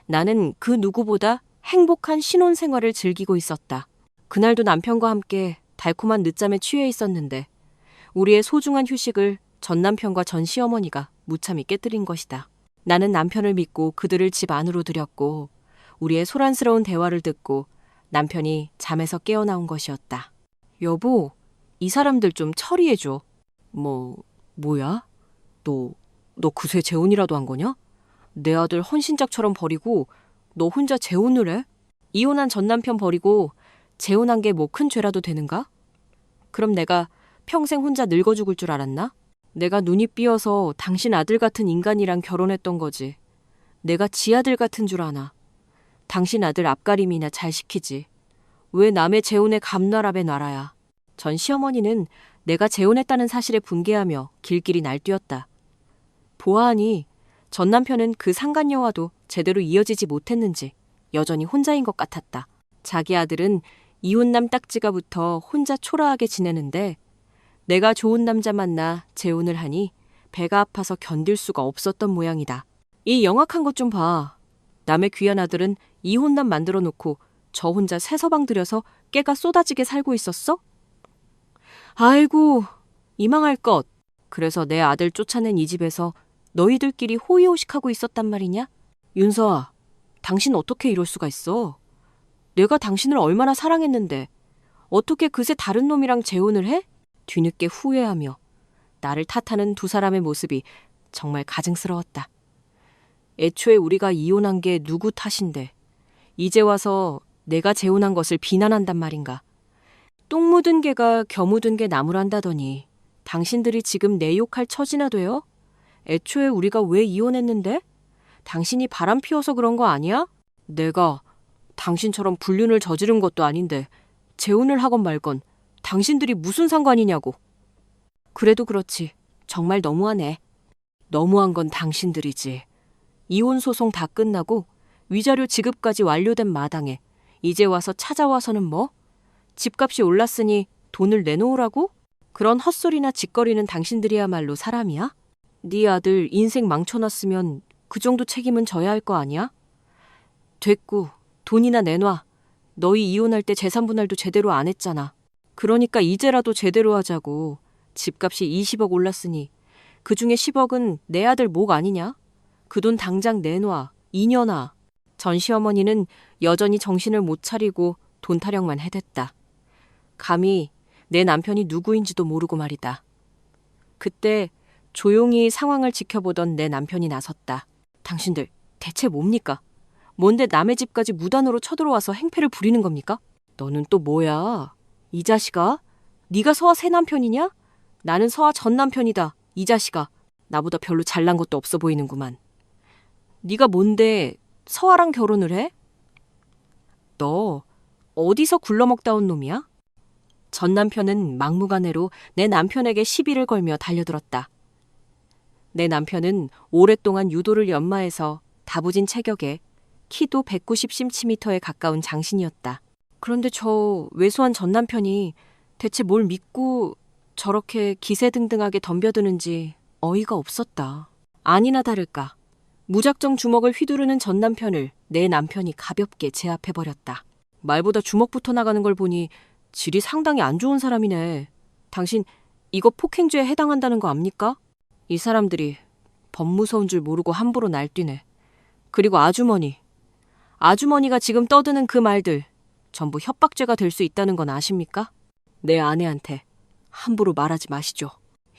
나는 그 누구보다 행복한 신혼 생활을 즐기고 있었다. 그날도 남편과 함께 달콤한 늦잠에 취해 있었는데 우리의 소중한 휴식을 전 남편과 전 시어머니가 무참히 깨뜨린 것이다. 나는 남편을 믿고 그들을 집 안으로 들였고 우리의 소란스러운 대화를 듣고 남편이 잠에서 깨어나온 것이었다. 여보, 이 사람들 좀 처리해줘. 뭐야? 너 그새 재혼이라도 한 거냐? 내 아들 헌신짝처럼 버리고 너 혼자 재혼을 해? 이혼한 전 남편 버리고 재혼한 게 뭐 큰 죄라도 되는가? 그럼 내가 평생 혼자 늙어 죽을 줄 알았나? 내가 눈이 삐어서 당신 아들 같은 인간이랑 결혼했던 거지. 내가 지 아들 같은 줄 아나. 당신 아들 앞가림이나 잘 시키지. 왜 남의 재혼에 감나라배 놔라야. 전 시어머니는 내가 재혼했다는 사실에 분개하며 길길이 날뛰었다. 보아하니 전 남편은 그 상간녀와도 제대로 이어지지 못했는지 여전히 혼자인 것 같았다. 자기 아들은 이혼남 딱지가 붙어 혼자 초라하게 지내는데 내가 좋은 남자 만나 재혼을 하니 배가 아파서 견딜 수가 없었던 모양이다. 이 영악한 것 좀 봐. 남의 귀한 아들은 이혼남 만들어 놓고 저 혼자 새 서방 들여서 깨가 쏟아지게 살고 있었어? 아이고, 이망할 것. 그래서 내 아들 쫓아낸 이 집에서 너희들끼리 호의호식하고 있었단 말이냐? 윤서아, 당신 어떻게 이럴 수가 있어? 내가 당신을 얼마나 사랑했는데 어떻게 그새 다른 놈이랑 재혼을 해? 뒤늦게 후회하며 나를 탓하는 두 사람의 모습이 정말 가증스러웠다. 애초에 우리가 이혼한 게 누구 탓인데 이제 와서 내가 재혼한 것을 비난한단 말인가. 똥 묻은 개가 겨 묻은 개 나무란다더니 당신들이 지금 내 욕할 처지나 돼요? 애초에 우리가 왜 이혼했는데? 당신이 바람 피워서 그런 거 아니야? 내가 당신처럼 불륜을 저지른 것도 아닌데 재혼을 하건 말건 당신들이 무슨 상관이냐고. 그래도 그렇지. 정말 너무하네. 너무한 건 당신들이지. 이혼 소송 다 끝나고 위자료 지급까지 완료된 마당에 이제 와서 찾아와서는 뭐? 집값이 올랐으니 돈을 내놓으라고? 그런 헛소리나 짓거리는 당신들이야말로 사람이야? 네 아들 인생 망쳐놨으면 그 정도 책임은 져야 할 거 아니야? 됐고 돈이나 내놔. 너희 이혼할 때 재산분할도 제대로 안 했잖아. 그러니까 이제라도 제대로 하자고. 집값이 20억 올랐으니 그중에 10억은 내 아들 목 아니냐? 그 돈 당장 내놔. 2년아. 전 시어머니는 여전히 정신을 못 차리고 돈 타령만 해댔다. 감히 내 남편이 누구인지도 모르고 말이다. 그때 조용히 상황을 지켜보던 내 남편이 나섰다. 당신들 대체 뭡니까? 뭔데 남의 집까지 무단으로 쳐들어와서 행패를 부리는 겁니까? 너는 또 뭐야? 이 자식아? 네가 서아 새 남편이냐? 나는 서아 전 남편이다. 이 자식아. 나보다 별로 잘난 것도 없어 보이는구만. 네가 뭔데 서아랑 결혼을 해? 너 어디서 굴러먹다 온 놈이야? 전 남편은 막무가내로 내 남편에게 시비를 걸며 달려들었다. 내 남편은 오랫동안 유도를 연마해서 다부진 체격에 키도 190cm에 가까운 장신이었다. 그런데 저 왜소한 전 남편이 대체 뭘 믿고 저렇게 기세등등하게 덤벼드는지 어이가 없었다. 아니나 다를까 무작정 주먹을 휘두르는 전 남편을 내 남편이 가볍게 제압해버렸다. 말보다 주먹부터 나가는 걸 보니 질이 상당히 안 좋은 사람이네. 당신 이거 폭행죄에 해당한다는 거 압니까? 이 사람들이 법 무서운 줄 모르고 함부로 날뛰네. 그리고 아주머니가 지금 떠드는 그 말들 전부 협박죄가 될 수 있다는 건 아십니까? 내 아내한테 함부로 말하지 마시죠.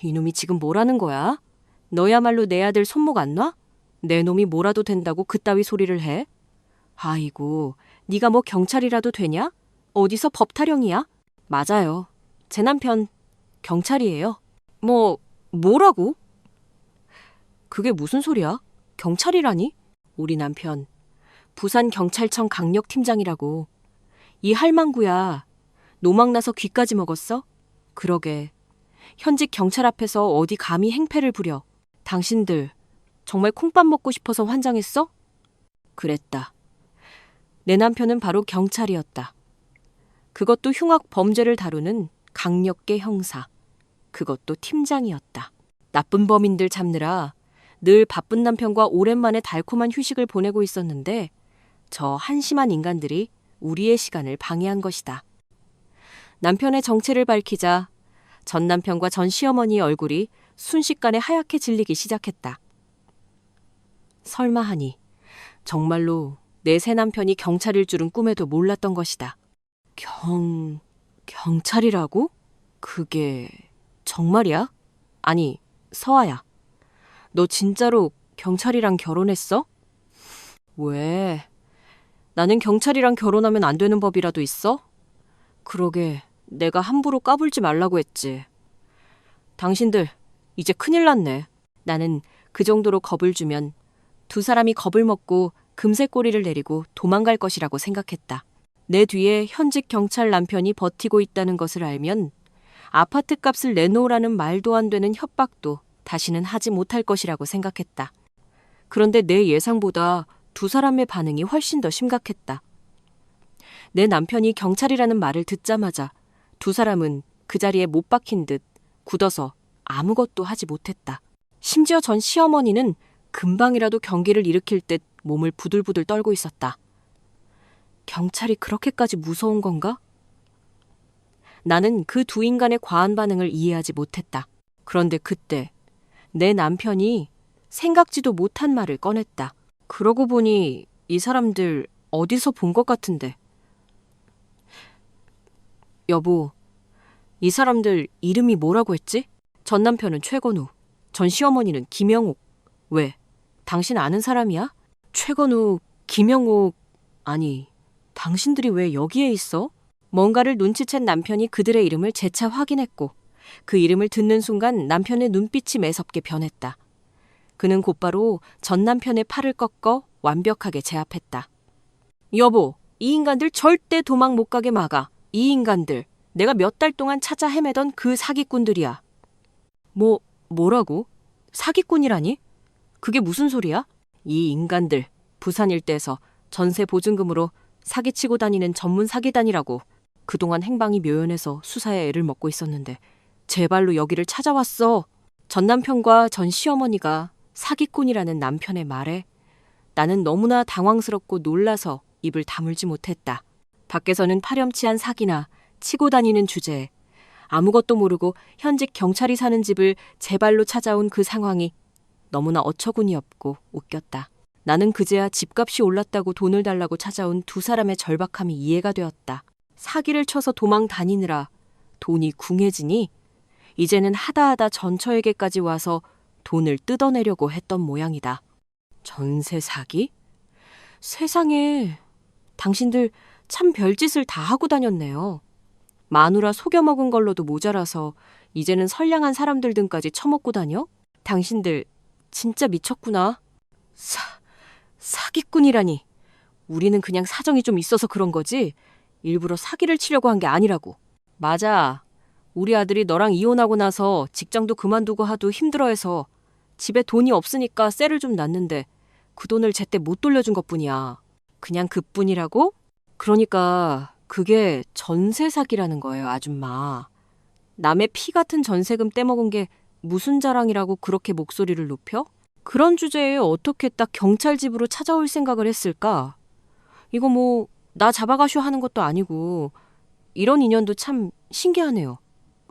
이놈이 지금 뭐라는 거야? 너야말로 내 아들 손목 안 놔? 내 놈이 뭐라도 된다고 그따위 소리를 해? 아이고, 네가 뭐 경찰이라도 되냐? 어디서 법 타령이야? 맞아요. 제 남편 경찰이에요. 뭐라고? 그게 무슨 소리야? 경찰이라니? 우리 남편 부산경찰청 강력팀장이라고. 이 할망구야. 노망나서 귀까지 먹었어? 그러게. 현직 경찰 앞에서 어디 감히 행패를 부려. 당신들 정말 콩밥 먹고 싶어서 환장했어? 그랬다. 내 남편은 바로 경찰이었다. 그것도 흉악 범죄를 다루는 강력계 형사. 그것도 팀장이었다. 나쁜 범인들 잡느라 늘 바쁜 남편과 오랜만에 달콤한 휴식을 보내고 있었는데 저 한심한 인간들이 우리의 시간을 방해한 것이다. 남편의 정체를 밝히자 전 남편과 전 시어머니의 얼굴이 순식간에 하얗게 질리기 시작했다. 설마 하니 정말로 내 새 남편이 경찰일 줄은 꿈에도 몰랐던 것이다. 경찰이라고? 그게 정말이야? 아니, 서아야. 너 진짜로 경찰이랑 결혼했어? 왜? 나는 경찰이랑 결혼하면 안 되는 법이라도 있어? 그러게, 내가 함부로 까불지 말라고 했지. 당신들, 이제 큰일 났네. 나는 그 정도로 겁을 주면 두 사람이 겁을 먹고 금세 꼬리를 내리고 도망갈 것이라고 생각했다. 내 뒤에 현직 경찰 남편이 버티고 있다는 것을 알면 아파트 값을 내놓으라는 말도 안 되는 협박도 다시는 하지 못할 것이라고 생각했다. 그런데 내 예상보다 두 사람의 반응이 훨씬 더 심각했다. 내 남편이 경찰이라는 말을 듣자마자 두 사람은 그 자리에 못 박힌 듯 굳어서 아무것도 하지 못했다. 심지어 전 시어머니는 금방이라도 경기를 일으킬 듯 몸을 부들부들 떨고 있었다. 경찰이 그렇게까지 무서운 건가? 나는 그 두 인간의 과한 반응을 이해하지 못했다. 그런데 그때 내 남편이 생각지도 못한 말을 꺼냈다. 그러고 보니 이 사람들 어디서 본 것 같은데. 여보, 이 사람들 이름이 뭐라고 했지? 전 남편은 최건우, 전 시어머니는 김영옥. 왜? 당신 아는 사람이야? 최건우, 김영옥. 아니, 당신들이 왜 여기에 있어? 뭔가를 눈치챈 남편이 그들의 이름을 재차 확인했고 그 이름을 듣는 순간 남편의 눈빛이 매섭게 변했다. 그는 곧바로 전 남편의 팔을 꺾어 완벽하게 제압했다. 여보, 이 인간들 절대 도망 못 가게 막아. 이 인간들, 내가 몇 달 동안 찾아 헤매던 그 사기꾼들이야. 뭐라고? 사기꾼이라니? 그게 무슨 소리야? 이 인간들, 부산 일대에서 전세 보증금으로 사기치고 다니는 전문 사기단이라고. 그동안 행방이 묘연해서 수사에 애를 먹고 있었는데 제발로 여기를 찾아왔어. 전 남편과 전 시어머니가 사기꾼이라는 남편의 말에 나는 너무나 당황스럽고 놀라서 입을 다물지 못했다. 밖에서는 파렴치한 사기나 치고 다니는 주제에 아무것도 모르고 현직 경찰이 사는 집을 제 발로 찾아온 그 상황이 너무나 어처구니 없고 웃겼다. 나는 그제야 집값이 올랐다고 돈을 달라고 찾아온 두 사람의 절박함이 이해가 되었다. 사기를 쳐서 도망 다니느라 돈이 궁해지니 이제는 하다하다 전처에게까지 와서 돈을 뜯어내려고 했던 모양이다. 전세 사기? 세상에, 당신들 참 별짓을 다 하고 다녔네요. 마누라 속여먹은 걸로도 모자라서 이제는 선량한 사람들 등까지 처먹고 다녀? 당신들 진짜 미쳤구나. 사기꾼이라니. 우리는 그냥 사정이 좀 있어서 그런 거지 일부러 사기를 치려고 한 게 아니라고. 맞아. 우리 아들이 너랑 이혼하고 나서 직장도 그만두고 하도 힘들어해서 집에 돈이 없으니까 쎄를 좀 놨는데 그 돈을 제때 못 돌려준 것뿐이야. 그냥 그뿐이라고? 그러니까 그게 전세 사기라는 거예요, 아줌마. 남의 피 같은 전세금 떼먹은 게 무슨 자랑이라고 그렇게 목소리를 높여? 그런 주제에 어떻게 딱 경찰 집으로 찾아올 생각을 했을까? 이거 뭐 나 잡아가쇼 하는 것도 아니고 이런 인연도 참 신기하네요.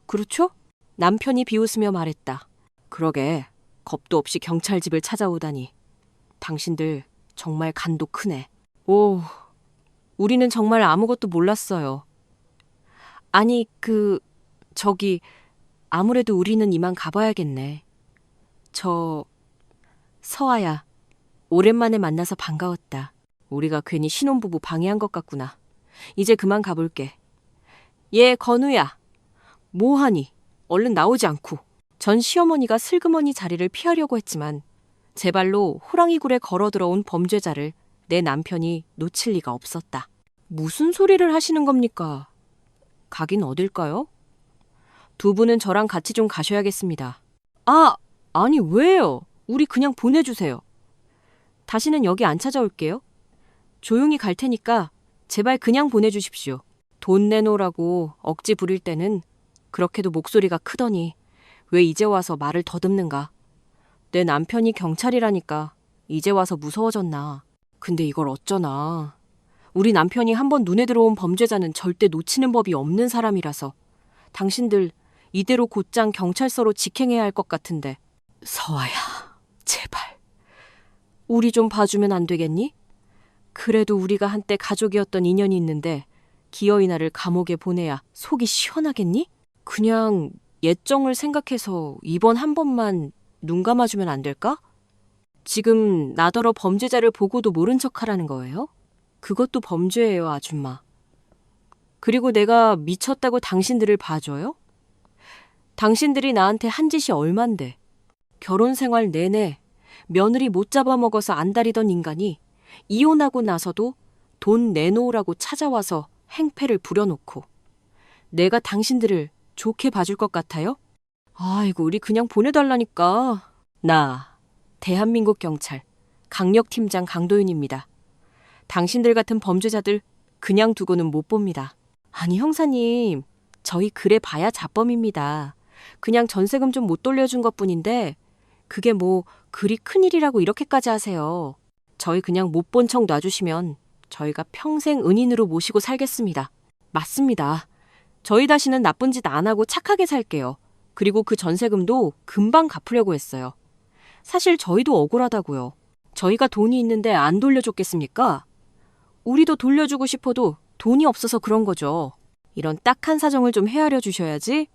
그렇죠? 남편이 비웃으며 말했다. 그러게 겁도 없이 경찰 집을 찾아오다니. 당신들 정말 간도 크네. 오, 우리는 정말 아무것도 몰랐어요. 아니 저기 아무래도 우리는 이만 가봐야겠네. 서아야, 오랜만에 만나서 반가웠다. 우리가 괜히 신혼부부 방해한 것 같구나. 이제 그만 가볼게. 얘 건우야. 뭐하니? 얼른 나오지 않고. 전 시어머니가 슬그머니 자리를 피하려고 했지만 제 발로 호랑이 굴에 걸어 들어온 범죄자를 내 남편이 놓칠 리가 없었다. 무슨 소리를 하시는 겁니까? 가긴 어딜까요? 두 분은 저랑 같이 좀 가셔야겠습니다. 아니 왜요? 우리 그냥 보내주세요. 다시는 여기 안 찾아올게요. 조용히 갈 테니까 제발 그냥 보내주십시오. 돈 내놓으라고 억지 부릴 때는 그렇게도 목소리가 크더니 왜 이제 와서 말을 더듬는가. 내 남편이 경찰이라니까 이제 와서 무서워졌나. 근데 이걸 어쩌나. 우리 남편이 한번 눈에 들어온 범죄자는 절대 놓치는 법이 없는 사람이라서 당신들 이대로 곧장 경찰서로 직행해야 할 것 같은데. 서아야, 제발. 우리 좀 봐주면 안 되겠니? 그래도 우리가 한때 가족이었던 인연이 있는데 기어이 나를 감옥에 보내야 속이 시원하겠니? 그냥 옛정을 생각해서 이번 한 번만 눈 감아주면 안 될까? 지금 나더러 범죄자를 보고도 모른 척하라는 거예요? 그것도 범죄예요, 아줌마. 그리고 내가 미쳤다고 당신들을 봐줘요? 당신들이 나한테 한 짓이 얼만데. 결혼 생활 내내 며느리 못 잡아먹어서 안달이던 인간이 이혼하고 나서도 돈 내놓으라고 찾아와서 행패를 부려놓고 내가 당신들을 좋게 봐줄 것 같아요? 아이고, 우리 그냥 보내달라니까. 나 대한민국 경찰 강력팀장 강도윤입니다. 당신들 같은 범죄자들 그냥 두고는 못 봅니다. 아니 형사님, 저희 그래 봐야 자범입니다. 그냥 전세금 좀 못 돌려준 것뿐인데 그게 뭐 그리 큰일이라고 이렇게까지 하세요. 저희 그냥 못 본 척 놔주시면 저희가 평생 은인으로 모시고 살겠습니다. 맞습니다. 저희 다시는 나쁜 짓 안 하고 착하게 살게요. 그리고 그 전세금도 금방 갚으려고 했어요. 사실 저희도 억울하다고요. 저희가 돈이 있는데 안 돌려줬겠습니까? 우리도 돌려주고 싶어도 돈이 없어서 그런 거죠. 이런 딱한 사정을 좀 헤아려 주셔야지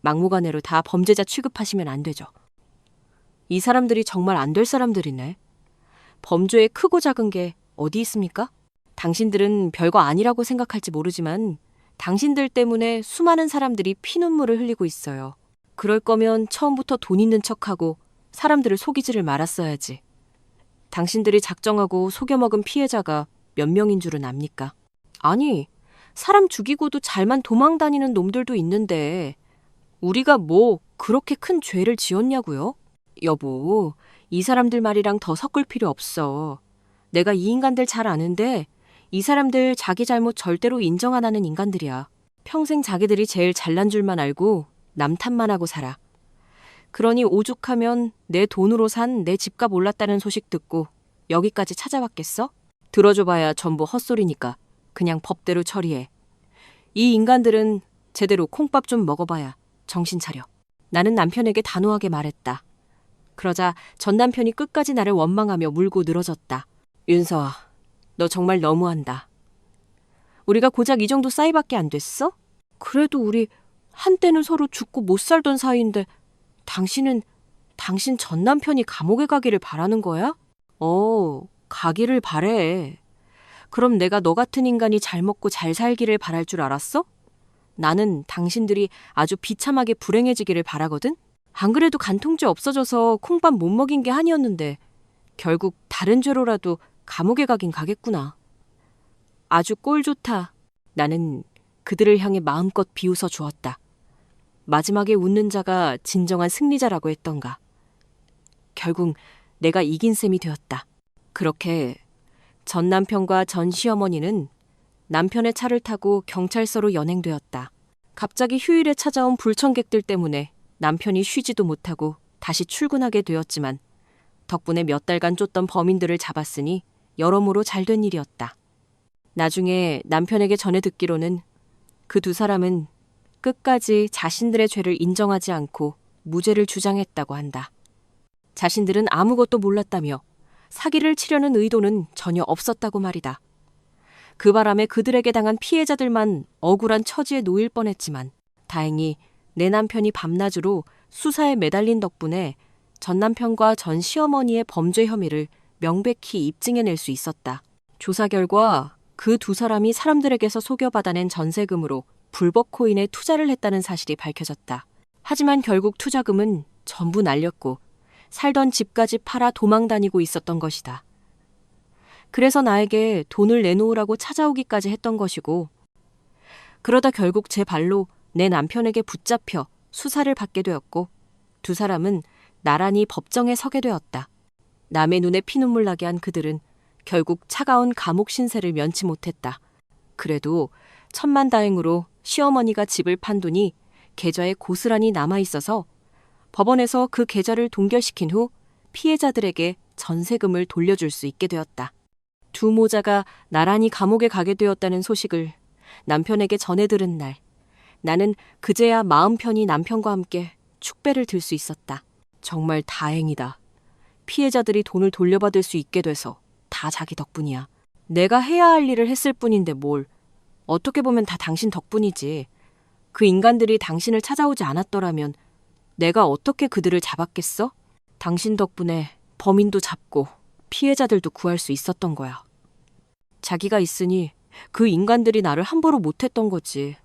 막무가내로 다 범죄자 취급하시면 안 되죠. 이 사람들이 정말 안 될 사람들이네. 범죄에 크고 작은 게 어디 있습니까? 당신들은 별거 아니라고 생각할지 모르지만 당신들 때문에 수많은 사람들이 피눈물을 흘리고 있어요. 그럴 거면 처음부터 돈 있는 척하고 사람들을 속이지를 말았어야지. 당신들이 작정하고 속여먹은 피해자가 몇 명인 줄은 압니까? 아니, 사람 죽이고도 잘만 도망다니는 놈들도 있는데 우리가 뭐 그렇게 큰 죄를 지었냐고요? 여보, 이 사람들 말이랑 더 섞을 필요 없어. 내가 이 인간들 잘 아는데 이 사람들 자기 잘못 절대로 인정 안 하는 인간들이야. 평생 자기들이 제일 잘난 줄만 알고 남 탓만 하고 살아. 그러니 오죽하면 내 돈으로 산 내 집값 올랐다는 소식 듣고 여기까지 찾아왔겠어? 들어줘봐야 전부 헛소리니까 그냥 법대로 처리해. 이 인간들은 제대로 콩밥 좀 먹어봐야 정신 차려. 나는 남편에게 단호하게 말했다. 그러자 전 남편이 끝까지 나를 원망하며 물고 늘어졌다. 윤서아, 너 정말 너무한다. 우리가 고작 이 정도 싸이밖에 안 됐어? 그래도 우리 한때는 서로 죽고 못 살던 사이인데 당신은 당신 전 남편이 감옥에 가기를 바라는 거야? 가기를 바래. 그럼 내가 너 같은 인간이 잘 먹고 잘 살기를 바랄 줄 알았어? 나는 당신들이 아주 비참하게 불행해지기를 바라거든? 안 그래도 간통죄 없어져서 콩밥 못 먹인 게 한이었는데 결국 다른 죄로라도 감옥에 가긴 가겠구나. 아주 꼴 좋다. 나는 그들을 향해 마음껏 비웃어 주었다. 마지막에 웃는 자가 진정한 승리자라고 했던가. 결국 내가 이긴 셈이 되었다. 그렇게 전 남편과 전 시어머니는 남편의 차를 타고 경찰서로 연행되었다. 갑자기 휴일에 찾아온 불청객들 때문에 남편이 쉬지도 못하고 다시 출근하게 되었지만 덕분에 몇 달간 쫓던 범인들을 잡았으니 여러모로 잘된 일이었다. 나중에 남편에게 전해 듣기로는 그 두 사람은 끝까지 자신들의 죄를 인정하지 않고 무죄를 주장했다고 한다. 자신들은 아무것도 몰랐다며 사기를 치려는 의도는 전혀 없었다고 말이다. 그 바람에 그들에게 당한 피해자들만 억울한 처지에 놓일 뻔했지만 다행히 내 남편이 밤낮으로 수사에 매달린 덕분에 전 남편과 전 시어머니의 범죄 혐의를 명백히 입증해낼 수 있었다. 조사 결과 그 두 사람이 사람들에게서 속여받아낸 전세금으로 불법 코인에 투자를 했다는 사실이 밝혀졌다. 하지만 결국 투자금은 전부 날렸고 살던 집까지 팔아 도망 다니고 있었던 것이다. 그래서 나에게 돈을 내놓으라고 찾아오기까지 했던 것이고 그러다 결국 제 발로 내 남편에게 붙잡혀 수사를 받게 되었고 두 사람은 나란히 법정에 서게 되었다. 남의 눈에 피눈물 나게 한 그들은 결국 차가운 감옥 신세를 면치 못했다. 그래도 천만다행으로 시어머니가 집을 판 돈이 계좌에 고스란히 남아있어서 법원에서 그 계좌를 동결시킨 후 피해자들에게 전세금을 돌려줄 수 있게 되었다. 두 모자가 나란히 감옥에 가게 되었다는 소식을 남편에게 전해 들은 날, 나는 그제야 마음 편히 남편과 함께 축배를 들 수 있었다. 정말 다행이다. 피해자들이 돈을 돌려받을 수 있게 돼서 다 자기 덕분이야. 내가 해야 할 일을 했을 뿐인데 뭘. 어떻게 보면 다 당신 덕분이지. 그 인간들이 당신을 찾아오지 않았더라면 내가 어떻게 그들을 잡았겠어? 당신 덕분에 범인도 잡고 피해자들도 구할 수 있었던 거야. 자기가 있으니 그 인간들이 나를 함부로 못했던 거지.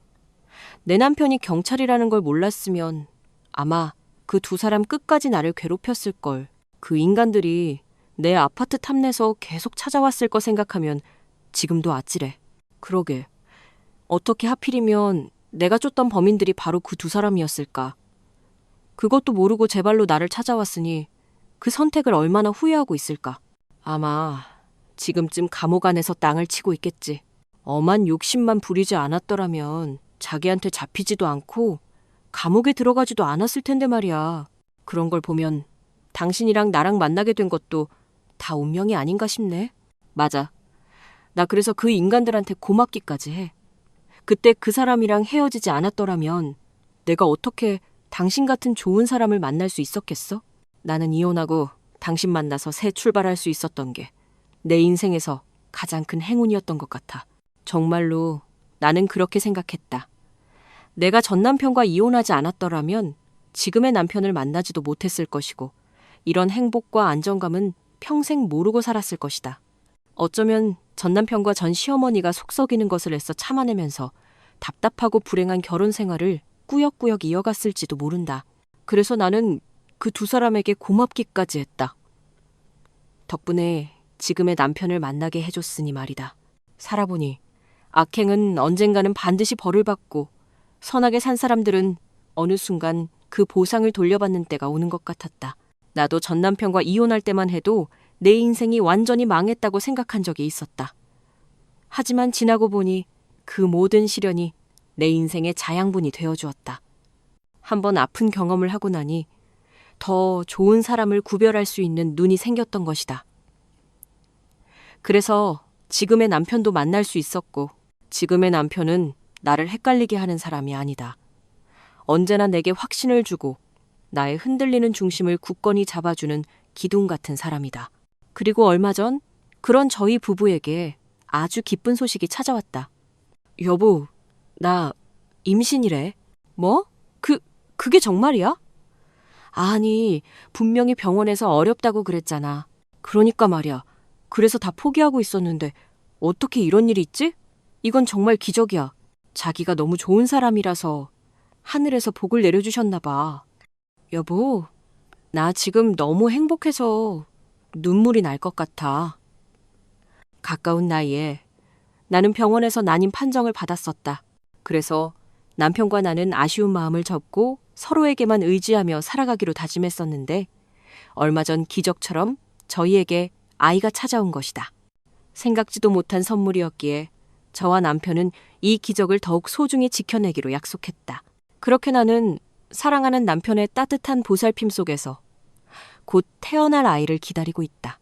내 남편이 경찰이라는 걸 몰랐으면 아마 그 두 사람 끝까지 나를 괴롭혔을걸. 그 인간들이 내 아파트 탐내서 계속 찾아왔을 거 생각하면 지금도 아찔해. 그러게. 어떻게 하필이면 내가 쫓던 범인들이 바로 그 두 사람이었을까. 그것도 모르고 제 발로 나를 찾아왔으니 그 선택을 얼마나 후회하고 있을까. 아마 지금쯤 감옥 안에서 땅을 치고 있겠지. 엄한 욕심만 부리지 않았더라면 자기한테 잡히지도 않고 감옥에 들어가지도 않았을 텐데 말이야. 그런 걸 보면 당신이랑 나랑 만나게 된 것도 다 운명이 아닌가 싶네. 맞아. 나 그래서 그 인간들한테 고맙기까지 해. 그때 그 사람이랑 헤어지지 않았더라면 내가 어떻게 당신 같은 좋은 사람을 만날 수 있었겠어? 나는 이혼하고 당신 만나서 새 출발할 수 있었던 게 내 인생에서 가장 큰 행운이었던 것 같아. 정말로 나는 그렇게 생각했다. 내가 전 남편과 이혼하지 않았더라면 지금의 남편을 만나지도 못했을 것이고 이런 행복과 안정감은 평생 모르고 살았을 것이다. 어쩌면 전 남편과 전 시어머니가 속썩이는 것을 애써 참아내면서 답답하고 불행한 결혼 생활을 꾸역꾸역 이어갔을지도 모른다. 그래서 나는 그 두 사람에게 고맙기까지 했다. 덕분에 지금의 남편을 만나게 해줬으니 말이다. 살아보니 악행은 언젠가는 반드시 벌을 받고 선하게 산 사람들은 어느 순간 그 보상을 돌려받는 때가 오는 것 같았다. 나도 전 남편과 이혼할 때만 해도 내 인생이 완전히 망했다고 생각한 적이 있었다. 하지만 지나고 보니 그 모든 시련이 내 인생의 자양분이 되어주었다. 한번 아픈 경험을 하고 나니 더 좋은 사람을 구별할 수 있는 눈이 생겼던 것이다. 그래서 지금의 남편도 만날 수 있었고 지금의 남편은 나를 헷갈리게 하는 사람이 아니다. 언제나 내게 확신을 주고 나의 흔들리는 중심을 굳건히 잡아주는 기둥 같은 사람이다. 그리고 얼마 전 그런 저희 부부에게 아주 기쁜 소식이 찾아왔다. 여보, 나 임신이래. 뭐? 그게 정말이야? 아니, 분명히 병원에서 어렵다고 그랬잖아. 그러니까 말이야. 그래서 다 포기하고 있었는데 어떻게 이런 일이 있지? 이건 정말 기적이야. 자기가 너무 좋은 사람이라서 하늘에서 복을 내려주셨나 봐. 여보, 나 지금 너무 행복해서 눈물이 날 것 같아. 가까운 나이에 나는 병원에서 난임 판정을 받았었다. 그래서 남편과 나는 아쉬운 마음을 접고 서로에게만 의지하며 살아가기로 다짐했었는데 얼마 전 기적처럼 저희에게 아이가 찾아온 것이다. 생각지도 못한 선물이었기에 저와 남편은 이 기적을 더욱 소중히 지켜내기로 약속했다. 그렇게 나는 사랑하는 남편의 따뜻한 보살핌 속에서 곧 태어날 아이를 기다리고 있다.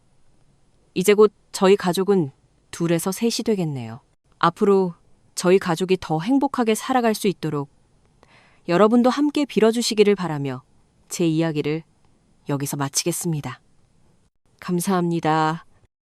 이제 곧 저희 가족은 둘에서 셋이 되겠네요. 앞으로 저희 가족이 더 행복하게 살아갈 수 있도록 여러분도 함께 빌어주시기를 바라며 제 이야기를 여기서 마치겠습니다. 감사합니다.